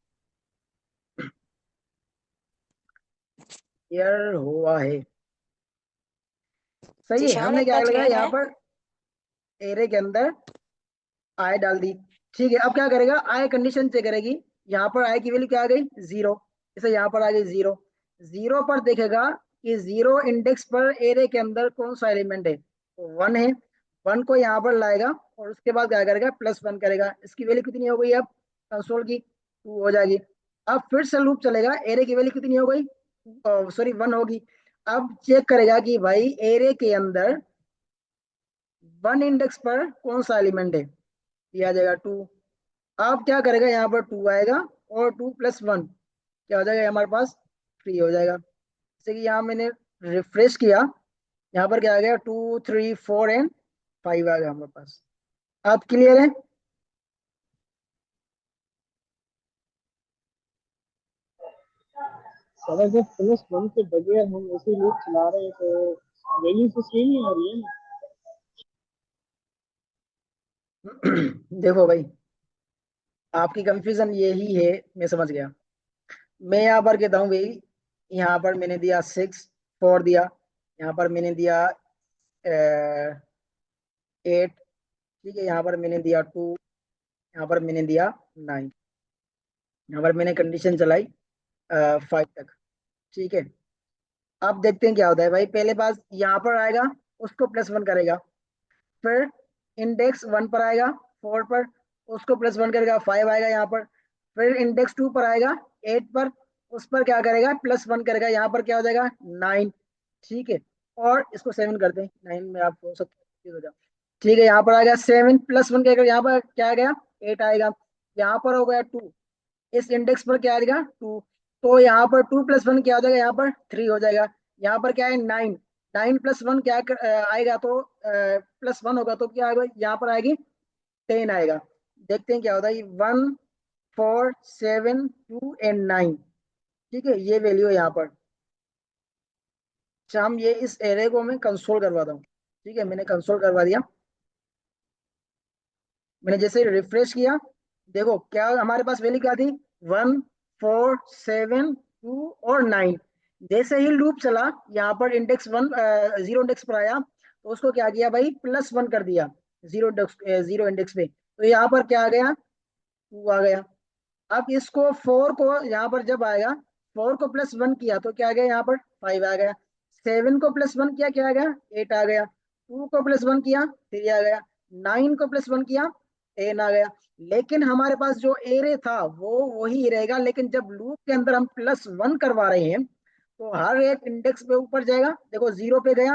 S2: क्लियर हुआ है, सही है।
S1: जीशान,
S2: हमने क्या
S1: इतना
S2: लगाया
S1: क्लियर
S2: यहाँ
S1: है?
S2: पर, एरे के अंदर आई डाल दी। ठीक है, अब क्या करेगा, आई कंडीशन चेक करेगी। यहाँ पर आई की वैल्यू क्या आ गई, जीरो। जैसे यहाँ पर आ गई जीरो, जीरो पर देखेगा कि जीरो इंडेक्स पर एरे के अंदर कौन सा एलिमेंट है, तो वन है। वन को यहाँ पर लाएगा और उसके बाद क्या करेगा, प्लस वन करेगा। इसकी वैल्यू कितनी हो गई अब, कंसोल की टू हो जाएगी। अब फिर से लूप चलेगा, एरे की वैल्यू कितनी हो गई, सॉरी वन होगी। अब चेक करेगा कि भाई एरे के अंदर वन इंडेक्स पर कौन सा एलिमेंट है, दिया जाएगा टू। अब क्या करेगा, यहाँ पर टू आएगा और टू प्लस वन क्या हो जाएगा हमारे पास, थ्री हो जाएगा। जैसे कि यहाँ मैंने रिफ्रेश किया, यहाँ पर क्या आ गया, two three four and five आ गया हमारे पास। आप क्लियर है।
S4: सर अगर प्लस वन के बगैर हम ऐसे लूप चला रहे हैं तो वैल्यू तो सेम ही आ रही है ना।
S2: देखो भाई, आपकी कंफ्यूजन यही है, मैं समझ गया। मैं यहाँ पर कहता हूँ भाई, यहाँ पर मैंने दिया सिक्स, फोर दिया, यहाँ पर मैंने दिया एट, ठीक है, यहाँ पर मैंने दिया टू, यहाँ पर मैंने दिया नाइन, यहाँ पर मैंने कंडीशन चलाई फाइव तक। ठीक है, अब देखते हैं क्या होता है भाई। पहले पास यहाँ पर आएगा, उसको प्लस वन करेगा, फिर इंडेक्स वन पर आएगा, फोर पर, उसको प्लस वन करेगा, फाइव आएगा यहाँ पर। फिर इंडेक्स टू पर आएगा, एट पर, उस पर क्या करेगा, प्लस वन करेगा, यहाँ पर क्या हो जाएगा, नाइन। ठीक है, और इसको सेवन करते हैं, नाइन में आप हो सकते हो जाओ। ठीक है, यहाँ पर आ गया सेवन प्लस वन करेगा, यहाँ पर क्या आ गया, एट आएगा। यहाँ पर हो गया टू, इस इंडेक्स पर क्या आएगा, टू। तो यहाँ पर टू प्लस वन क्या हो जाएगा, यहाँ पर थ्री हो जाएगा। यहाँ पर क्या है, नाइन, नाइन प्लस वन क्या आएगा, तो प्लस वन होगा तो क्या आएगा, यहाँ पर आएगी टेन आएगा। देखते हैं क्या होता है, one four seven two and nine. ठीक है, ये वैल्यू है यहाँ पर। अच्छा, हम ये इस एरे को मैं कंसोल करवाता हूँ। ठीक है, मैंने कंसोल करवा दिया। मैंने जैसे रिफ्रेश किया, देखो क्या हमारे पास वैल्यू क्या थी, वन फोर सेवन टू और नाइन। जैसे ही लूप चला, यहाँ पर इंडेक्स वन, जीरो इंडेक्स पर आया, तो उसको क्या किया भाई, प्लस वन कर दिया, जीरो इंडेक्स पे। तो यहाँ पर क्या आ गया, टू आ गया। अब इसको फोर को यहाँ पर जब आएगा, फोर को प्लस वन किया तो क्या आ गया, यहाँ पर फाइव आ गया। सेवन को प्लस वन किया, क्या आ गया, एट आ गया। टू को प्लस वन किया, थ्री आ गया। नाइन को प्लस वन किया, टेन आ गया। लेकिन हमारे पास जो एरे था वो वही रहेगा, लेकिन जब लूप के अंदर हम प्लस वन करवा रहे हैं, तो हर एक इंडेक्स पे ऊपर जाएगा। देखो जीरो पे गया,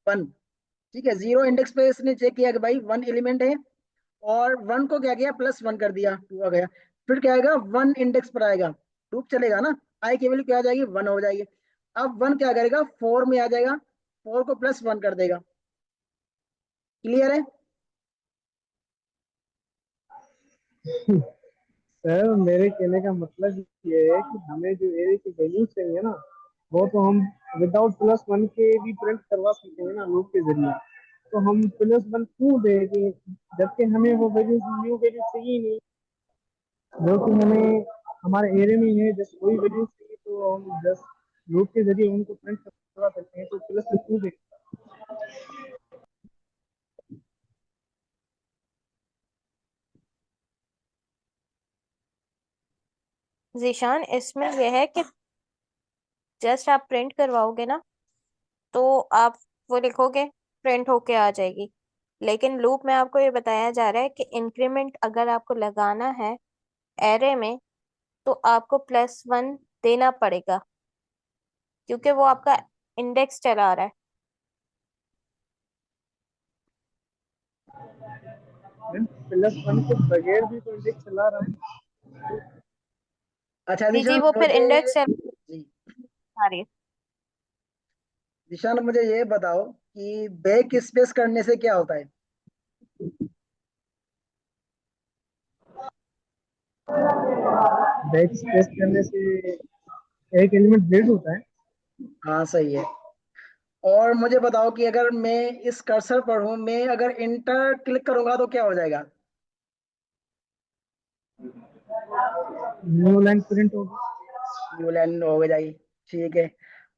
S2: वन। ठीक है, जीरो इंडेक्स पे इसने चेक किया कि भाई वन एलिमेंट है, और वन को क्या किया, प्लस वन कर दिया, टू आ गया। फिर क्या आएगा, वन इंडेक्स पर आएगा, लूप चलेगा ना, आई की वैल्यू क्या आ जाएगी, वन हो जाएगी। अब वन क्या करेगा, फोर में आ जाएगा, फोर को प्लस वन कर देगा। क्लियर है।
S4: सर मेरे कहने का मतलब ये है कि हमें जो एरे की वैल्यू चाहिए ना, वो तो हम विदाउट प्लस वन के भी प्रिंट करवा सकते हैं ना लूप के जरिए। तो हम प्लस वन क्यों देंगे जबकि हमें वो वैल्यू न्यू वैल्यू चाहिए ही नहीं, जो कि हमें हमारे एरे में ही है। जैसे कोई वैल्यू चाहिए तो हम जस्ट लूप के जरिए उनको प्रिंट करवा सकते हैं, तो प्लस वन क्यों देंगे।
S1: जीशान, इसमें यह है कि जस्ट आप प्रिंट करवाओगे ना, तो आप वो लिखोगे, प्रिंट होके आ जाएगी। लेकिन लूप में आपको ये बताया जा रहा है कि इंक्रीमेंट अगर आपको लगाना है एरे में, तो आपको प्लस वन देना पड़ेगा, क्योंकि वो आपका इंडेक्स चला रहा है।
S4: प्लस वन के बगैर भी तो इंडेक्स चला रहा है।
S2: अच्छा
S1: जी जी,
S2: निशान
S1: वो फिर
S2: मुझे,
S1: इंडेक्स चला
S2: जी
S1: रही है।
S2: निशान मुझे ये बताओ कि बैक स्पेस करने से क्या होता है।
S4: बैक स्पेस करने से एक एलिमेंट डिलीट होता है।
S2: हाँ सही है। और मुझे बताओ कि अगर मैं इस कर्सर पर हूं, मैं अगर इंटर क्लिक करूंगा तो क्या हो जाएगा।
S4: न्यू लाइन प्रिंट होगी।
S2: न्यू लाइन हो जाएगी। ठीक है।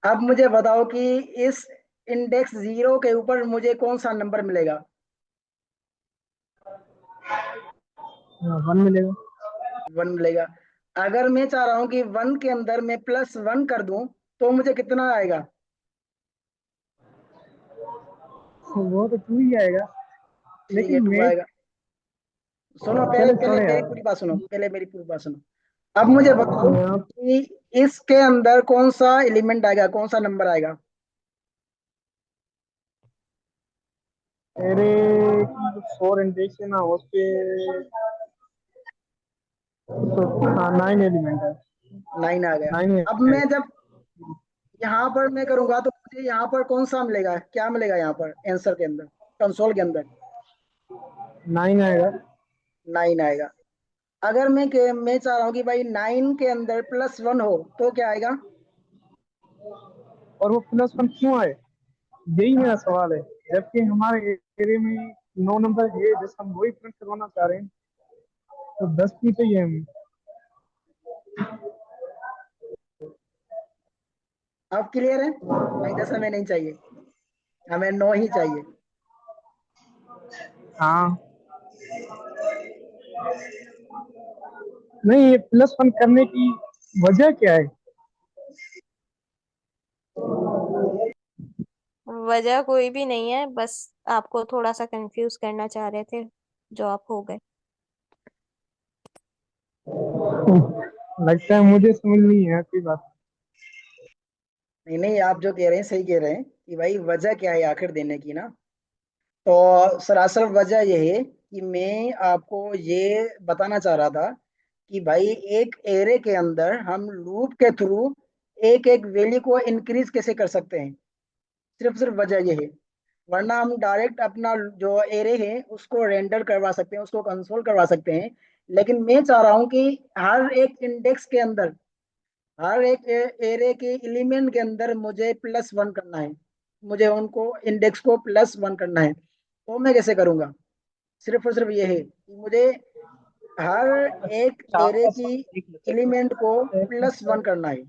S2: अब मुझे बताओ कि इस इंडेक्स 0 के ऊपर मुझे कौन सा नंबर मिलेगा।
S4: 1 मिलेगा।
S2: 1 मिलेगा। अगर मैं चाह रहा हूं कि 1 के अंदर मैं +1 कर दूं तो मुझे कितना आएगा।
S4: वो तो 2 ही आएगा।
S2: ठीक है,
S4: लेकिन
S2: 2
S4: मैं
S2: आएगा। सुनो, पहले
S4: चलो
S2: पहले
S4: छोड़ो
S2: मेरी
S4: यार।
S2: पूरी बात सुनो, पहले मेरी पूरी बात सुनो। अब मुझे बताओ
S4: आप
S2: कि इसके अंदर कौन सा एलिमेंट आएगा, कौन सा नंबर आएगा।
S4: मेरे की जो 4 इंडेक्स है ना उस पे तो हाँ 9 एलिमेंट है।
S2: 9 आ गया।
S4: 9
S2: अब
S4: है।
S2: मैं जब यहाँ पर मैं करूंगा तो मुझे यहाँ पर कौन सा मिलेगा, क्या मिलेगा यहाँ पर आंसर के अंदर, कंसोल के अंदर।
S4: 9 आएगा।
S2: 9 आएगा। अगर मैं चाह रहा हूँ कि भाई 9 के अंदर +1 हो तो क्या आएगा।
S4: और वो +1 क्यों आए, यही मेरा सवाल है। जबकि हमारे एरिया में 9 नंबर है, जैसे हम वही प्रिंट करवाना चाह रहे हैं, तो 10 की चाहिए हमें।
S2: अब क्लियर है। भाई 10 हमें नहीं चाहिए, हमें 9 ही चाहिए।
S4: हाँ। नहीं, ये +1 करने की वजह क्या है?
S1: वजह कोई भी नहीं है, बस आपको थोड़ा सा कंफ्यूज करना चाह रहे थे, जो आप हो गए।
S4: लगता है मुझे समझ नहीं है आपकी बात।
S2: नहीं नहीं, आप जो कह रहे हैं सही कह रहे हैं कि भाई वजह क्या है आखिर देने की ना। तो सरासर वजह यह है कि मैं आपको ये बताना चाह रहा था कि भाई एक एरे के अंदर हम लूप के थ्रू एक एक वैल्यू को इंक्रीज कैसे कर सकते हैं। सिर्फ सिर्फ वजह यह है। वरना हम डायरेक्ट अपना जो एरे है उसको रेंडर करवा सकते हैं, उसको कंसोल करवा सकते हैं। लेकिन मैं चाह रहा हूँ कि हर एक इंडेक्स के अंदर, हर एक एरे के एलिमेंट के अंदर मुझे +1 करना है। मुझे उनको इंडेक्स को +1 करना है। तो मैं कैसे करूंगा। सिर्फ और सिर्फ ये है कि मुझे हर एक
S4: अच्छा,
S2: एरे
S4: आपका
S2: की
S4: एक
S2: एलिमेंट को
S4: मिनट एक
S2: +1
S4: मिनट।
S2: करना है।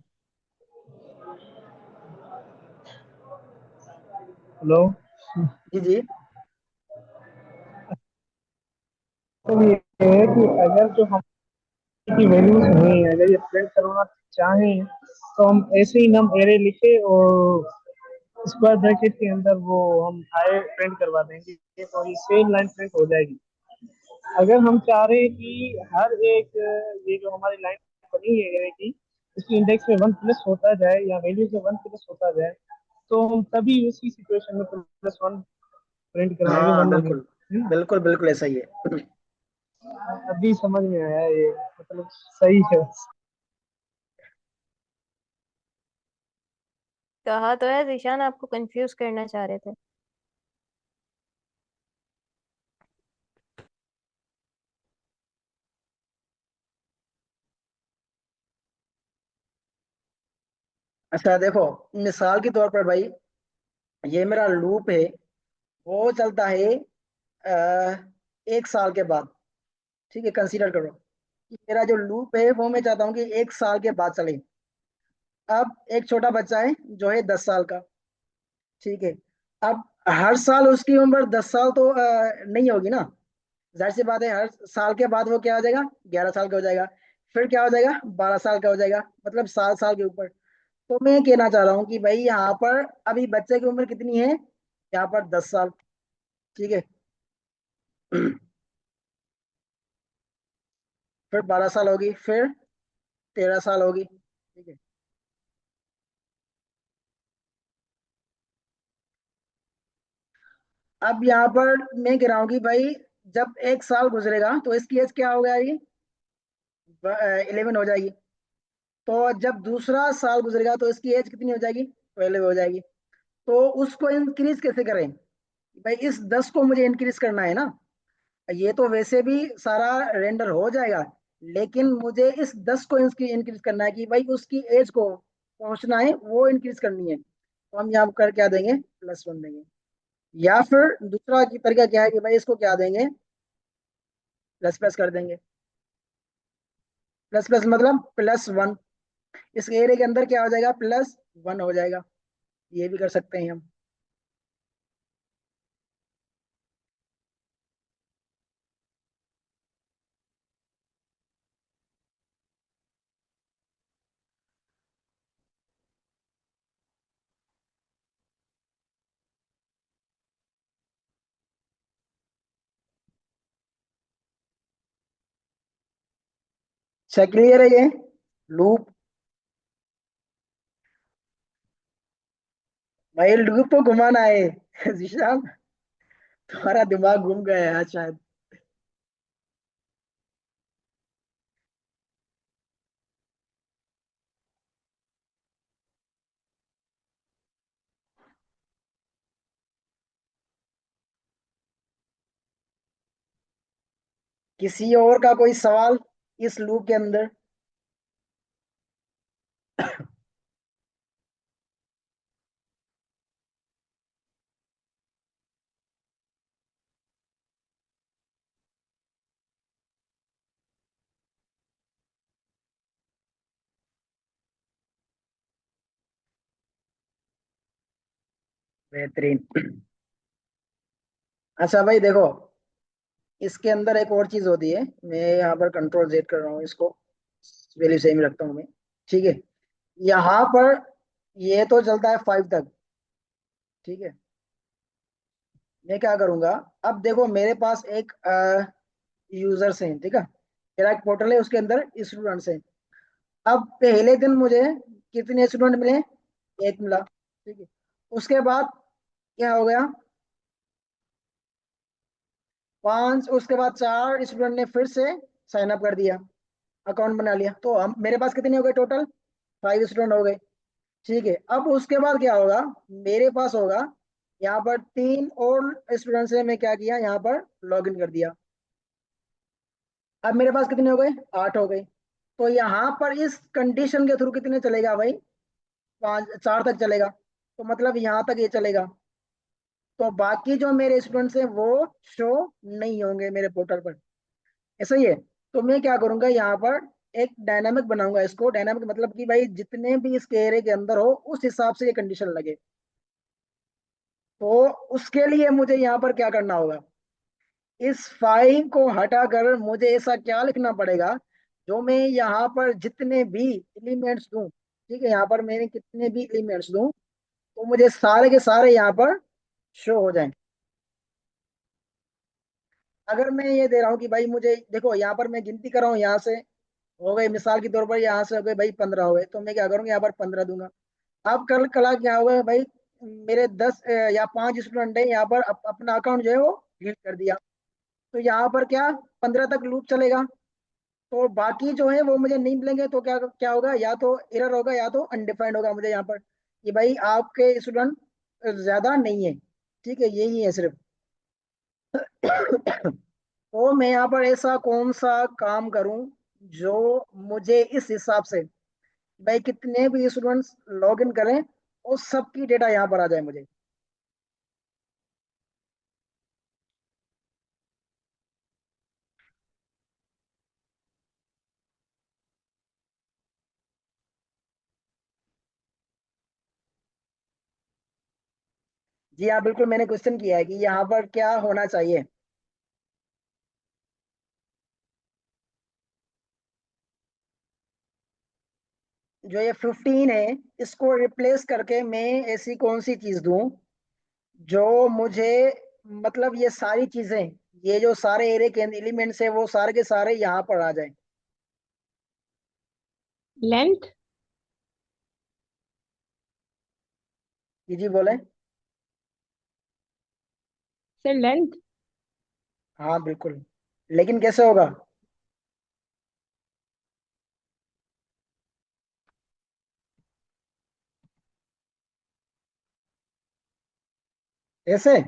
S4: हेलो।
S2: जी जी।
S4: तो ये है कि अगर जो हम की वैल्यूज हुई हैं, अगर ये प्रिंट करवाना चाहें तो हम ऐसे ही नम एरे लिखे और स्क्वायर ब्रैकेट के अंदर वो हम आए प्रिंट करवा देंगे, तो ये सेम लाइन प्रिंट हो जाएगी। अगर हम चाह रहे हैं कि हर एक ये जो हमारी लाइन बनी है एरे की, इसकी इंडेक्स में 1 प्लस होता जाए या वैल्यूज में 1 प्लस होता जाए, तो हम तभी उसी सिचुएशन में +1 प्रिंट करवाएंगे,
S2: हाँ
S4: वरना नहीं।
S2: बिल्कुल,
S4: है ना?
S2: बिल्कुल बिल्कुल ऐसा ही है।
S4: अभी समझ में आया ये, मतलब सही है।
S1: कहा तो है जिशान, आपको कंफ्यूज करना चाह रहे थे।
S2: अच्छा देखो, मिसाल के तौर पर भाई ये मेरा लूप है, वो चलता है 1 साल के बाद। ठीक है, कंसीडर करो कि मेरा जो लूप है वो मैं चाहता हूँ कि 1 साल के बाद चले। अब एक छोटा बच्चा है जो है 10 साल का। ठीक है। अब हर साल उसकी उम्र 10 साल तो नहीं होगी ना। जाहिर सी बात है, हर साल के बाद वो क्या हो जाएगा, 11 साल का हो जाएगा। फिर क्या हो जाएगा, 12 साल का हो जाएगा, मतलब 7 साल के ऊपर। तो मैं कहना चाह रहा हूँ कि भाई यहाँ पर अभी बच्चे की उम्र कितनी है, यहाँ पर 10 साल। ठीक है। फिर 12 साल होगी, फिर 13 साल होगी। ठीक है। अब यहाँ पर मैं कह रहा हूँ कि भाई जब 1 साल गुजरेगा तो इसकी एज क्या हो जाएगी, 11 हो जाएगी। तो जब दूसरा साल गुजरेगा तो इसकी एज कितनी हो जाएगी, 12 हो जाएगी। तो उसको इंक्रीज कैसे करें? भाई इस 10 को मुझे इंक्रीज करना है ना। ये तो वैसे भी सारा रेंडर हो जाएगा, लेकिन मुझे इस 10 को इंक्रीज करना है कि भाई उसकी एज को पहुंचना है, वो इंक्रीज करनी है। तो हम यहाँ कर क्या देंगे, +1 देंगे। या फिर दूसरा तरीका क्या है कि भाई इसको क्या देंगे, प्लस प्लस कर देंगे। प्लस प्लस मतलब +1। इस एरे के अंदर क्या हो जाएगा, +1 हो जाएगा। ये भी कर सकते हैं हम। अच्छा क्लियर है ये लूप? भाई लूप को घुमाना है जीशान, तुम्हारा दिमाग घूम गया है आज शायद। किसी और का कोई सवाल इस लूप के अंदर? बेहतरीन। अच्छा भाई देखो, इसके अंदर एक और चीज होती है। मैं यहाँ पर कंट्रोल Z कर रहा हूँ इसको, वैल्यू सेम रखता हूँ मैं। ठीक है, यहाँ पर ये तो चलता है 5 तक। ठीक है, मैं क्या करूंगा, अब देखो मेरे पास एक यूजर्स हैं, ठीक है, मेरा एक पोर्टल है, उसके अंदर स्टूडेंट्स हैं। अब पहले दिन मुझे कितने स्टूडेंट मिले, एक मिला। ठीक है, उसके बाद क्या हो गया, 5, उसके बाद 4 स्टूडेंट ने फिर से साइन अप कर दिया, अकाउंट बना लिया। तो हम मेरे पास कितने हो गए टोटल, 5 स्टूडेंट हो गए। ठीक है, अब उसके बाद क्या होगा, मेरे पास होगा यहाँ पर 3 और स्टूडेंट से मैं क्या किया, यहाँ पर लॉग इन कर दिया। अब मेरे पास कितने हो गए, 8 हो गए। तो यहाँ पर इस कंडीशन के थ्रू कितने चलेगा भाई, 4 तक चलेगा। तो मतलब यहाँ तक ये चलेगा। तो बाकी जो मेरे स्टूडेंट्स हैं वो शो नहीं होंगे मेरे पोर्टल पर। ऐसा ही है। तो मैं क्या करूंगा, यहाँ पर एक डायनामिक बनाऊंगा। इसको डायनामिक मतलब कि भाई जितने भी इस एरे के अंदर हो उस हिसाब से ये कंडीशन लगे। तो उसके लिए मुझे यहाँ पर क्या करना होगा, इस 5 को हटाकर मुझे ऐसा क्या लिखना पड़ेगा, जो मैं यहाँ पर जितने भी एलिमेंट्स दूं, ठीक है, यहाँ पर मैंने कितने भी एलिमेंट्स दूं, तो मुझे सारे के सारे यहाँ पर शो हो जाएं। अगर मैं ये दे रहा हूँ कि भाई मुझे देखो, यहाँ पर मैं गिनती कर रहा हूँ, यहाँ से हो गए, मिसाल के तौर पर यहाँ से हो गए भाई 15 हो गए, तो मैं क्या करूँगा, यहाँ पर 15 दूंगा। अब कल कला क्या होगा भाई, मेरे 10 या 5 स्टूडेंट है, यहाँ पर अपना अकाउंट जो है वो डिलीट कर दिया। तो यहाँ पर क्या, 15 तक लूप चलेगा। तो बाकी जो है वो मुझे नहीं मिलेंगे। तो क्या क्या होगा, या तो एरर होगा या तो अनडिफाइंड होगा मुझे यहाँ पर कि भाई आपके स्टूडेंट ज्यादा नहीं है। ठीक है, यही है सिर्फ। तो मैं यहाँ पर ऐसा कौन सा काम करूं जो मुझे इस हिसाब से भाई कितने भी स्टूडेंट्स लॉग इन करें और सबकी डेटा यहाँ पर आ जाए मुझे। जी हाँ बिल्कुल, मैंने क्वेश्चन किया है कि यहाँ पर क्या होना चाहिए। जो ये 15 है, इसको रिप्लेस करके मैं ऐसी कौन सी चीज दूं जो मुझे, मतलब ये सारी चीजें, ये जो सारे एरे के एलिमेंट्स है वो सारे के सारे यहाँ पर आ जाए।
S3: लेंथ।
S2: जी बोले।
S3: Sir length.
S2: हाँ बिल्कुल, लेकिन कैसे होगा? ऐसे।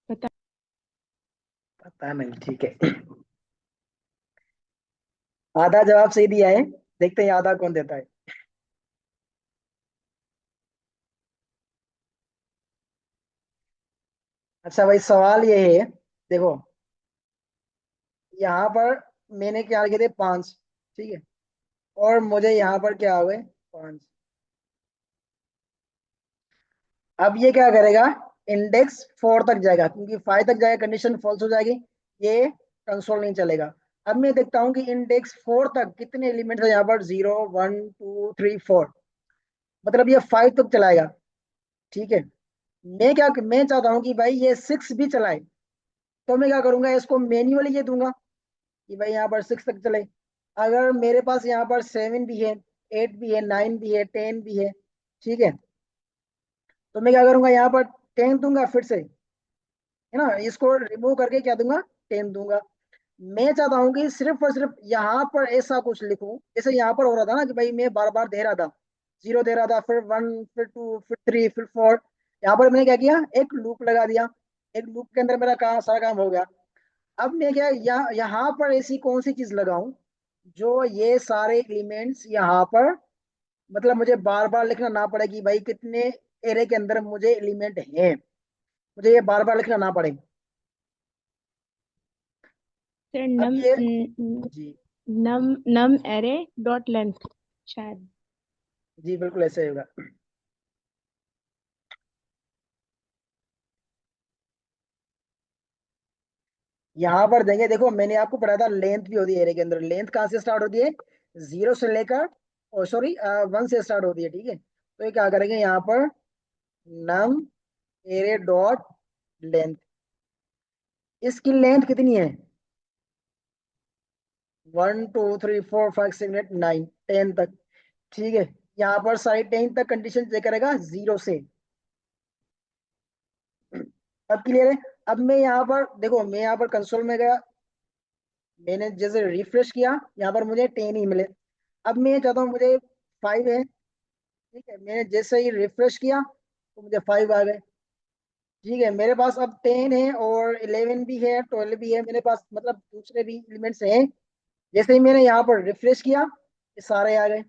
S3: पता।
S2: पता नहीं, ठीक है। आधा जवाब सही दिया है, देखते हैं आधा कौन देता है। अच्छा भाई, सवाल ये है, देखो यहाँ पर मैंने क्या लिखे थे, 5, ठीक है, और मुझे यहाँ पर क्या हुए, 5। अब ये क्या करेगा, इंडेक्स 4 तक जाएगा, क्योंकि 5 तक जाएगा कंडीशन फॉल्स हो जाएगी, ये कंसोल नहीं चलेगा। अब मैं देखता हूँ कि इंडेक्स 4 तक कितने एलिमेंट्स है यहाँ पर, 0 1 2 3 4, मतलब ये 5 तक चलाएगा, ठीक है। मैं चाहता हूँ कि भाई ये 6 भी चलाए, तो मैं क्या करूंगा, इसको मैन्युअली ये दूंगा कि भाई यहाँ पर 6 तक चले। अगर मेरे पास यहाँ पर 7 भी है, 8 भी है, 9 भी है, 10 भी है, ठीक है, तो मैं क्या करूंगा, यहाँ पर 10 दूंगा फिर से, है ना, इसको रिमूव करके क्या दूंगा, 10 दूंगा। मैं चाहता हूँ कि सिर्फ और सिर्फ यहाँ पर ऐसा कुछ लिखूं, जैसे यहाँ पर हो रहा था ना कि भाई मैं बार बार दे रहा था, 0 दे रहा था, फिर 1, फिर 2, फिर 3, फिर 4। यहाँ पर मैंने क्या किया, एक लूप लगा दिया, एक लूप के अंदर मेरा काम, सारा काम हो गया। अब मैं क्या, यहाँ पर ऐसी कौन सी चीज लगाऊं जो ये सारे एलिमेंट्स यहाँ पर, मतलब मुझे बार बार लिखना ना पड़े कि भाई कितने एरे के अंदर मुझे एलिमेंट हैं, मुझे ये बार बार लिखना ना पड़े।
S3: सर
S2: अब
S3: नम
S2: ये, जी,
S3: नम नम एरे डॉट लेंथ शायद।
S2: जी बिल्कुल ऐसे ही होगा। यहाँ पर देंगे, देखो मैंने आपको पढ़ाया था लेंथ भी होती है एरे के अंदर, लेंथ कहाँ से स्टार्ट होती है, 0 से लेकर, ओ सॉरी 1 से स्टार्ट होती है, ठीक है। तो ये क्या करेंगे यहाँ पर, नम एरे डॉट लेंथ, इसकी लेंथ कितनी है, 1 2 3 4 5 6 8 9 10 तक, ठीक है। यहाँ पर सारी 10 तक कंडीशन चेक करेगा 0 से। अब क्लियर है। अब मैं यहाँ पर देखो, मैं यहाँ पर कंसोल में गया, मैंने जैसे रिफ्रेश किया, यहाँ पर मुझे 10 ही मिले। अब मैं चाहता हूँ मुझे 5 है, ठीक है, मैंने जैसे ही रिफ्रेश किया तो मुझे 5 आ गए, ठीक है। मेरे पास अब 10 है और 11 भी है, 12 भी है मेरे पास, मतलब दूसरे भी एलिमेंट्स हैं। जैसे ही मैंने यहाँ पर रिफ्रेश किया, ये सारे आ गए।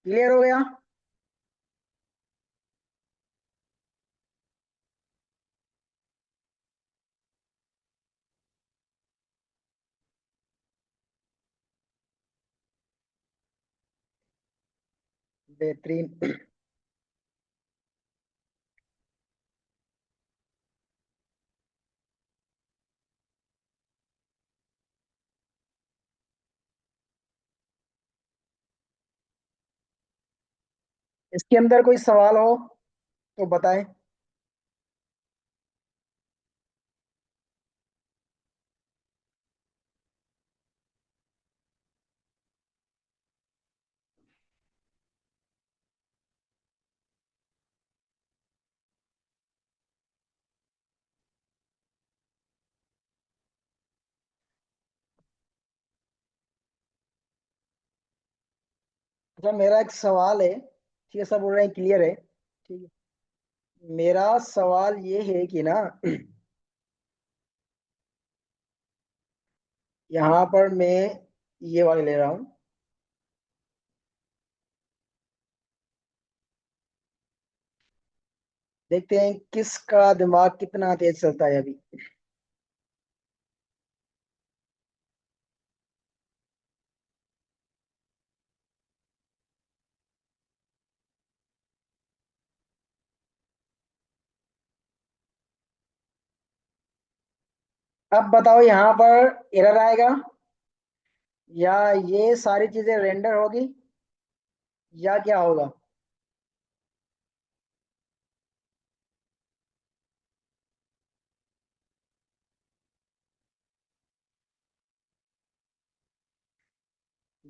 S2: क्लियर हो गया। बेहतरीन। इसके अंदर कोई सवाल हो तो बताएं। अच्छा, मेरा एक सवाल है, ठीक है, सब बोल रहे हैं क्लियर है, ठीक है। मेरा सवाल ये है कि ना, यहाँ पर मैं ये वाले ले रहा हूँ, देखते हैं किसका दिमाग कितना तेज चलता है अभी। अब बताओ, यहाँ पर एरर आएगा, या ये सारी चीजें रेंडर होगी, या क्या होगा।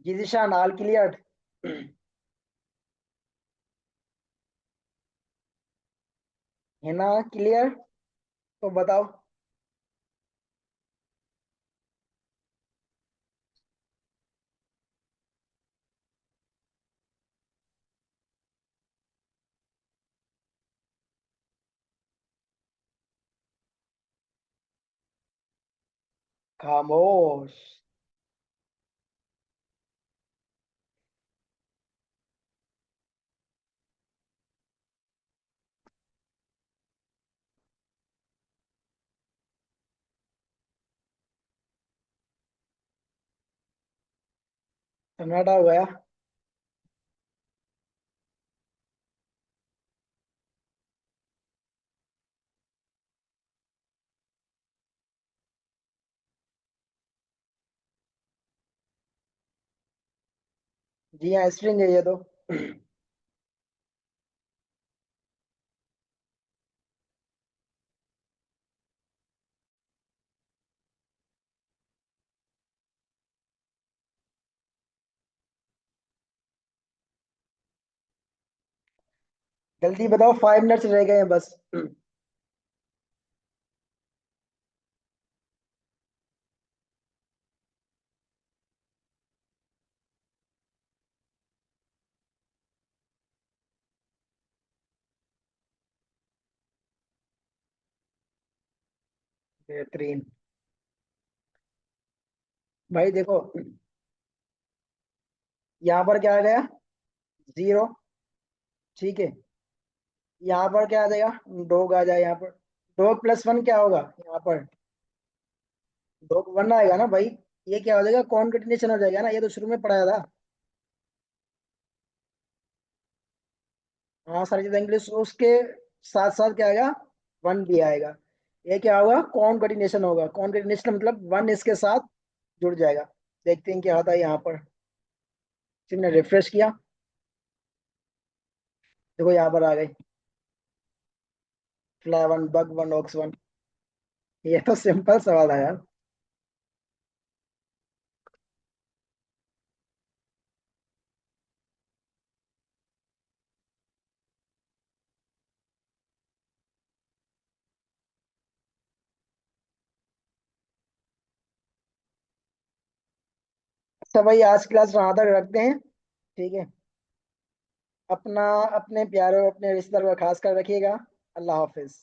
S2: जी जिशान, ऑल क्लियर। है ना क्लियर? तो बताओ। खामोश। सन्नाटा हो गया। जी हाँ, स्ट्रिंग है ये तो। जल्दी बताओ, 5 मिनट्स रह गए हैं बस। 3। भाई देखो, यहाँ पर क्या आ गया? 0। ठीक है। यहाँ पर क्या आ जाएगा? डॉग आ जाए यहाँ पर। डॉग +1 क्या होगा यहाँ पर? डॉग 1 आएगा ना भाई। ये क्या हो जाएगा? कॉन्केटिनेशन हो जाएगा ना, ये तो शुरू में पढ़ाया था। हाँ, सारी चीजें इंग्लिश, उसके साथ साथ क्या आएगा? 1 भी आएगा। ये क्या होगा? कॉन्केटिनेशन होगा। कॉन्केटिनेशन मतलब 1 इसके साथ जुड़ जाएगा। देखते हैं क्या होता है यहाँ पर। सिर्फ रिफ्रेश किया, देखो यहाँ पर आ गई। Fly 1, bug 1, ox 1। ये तो सिंपल सवाल है यार। अच्छा भाई, आज क्लास वहां तक रखते हैं। ठीक है। अपना, अपने प्यारों, अपने रिश्तेदारों का खास कर रखिएगा। अल्लाह हाफिज।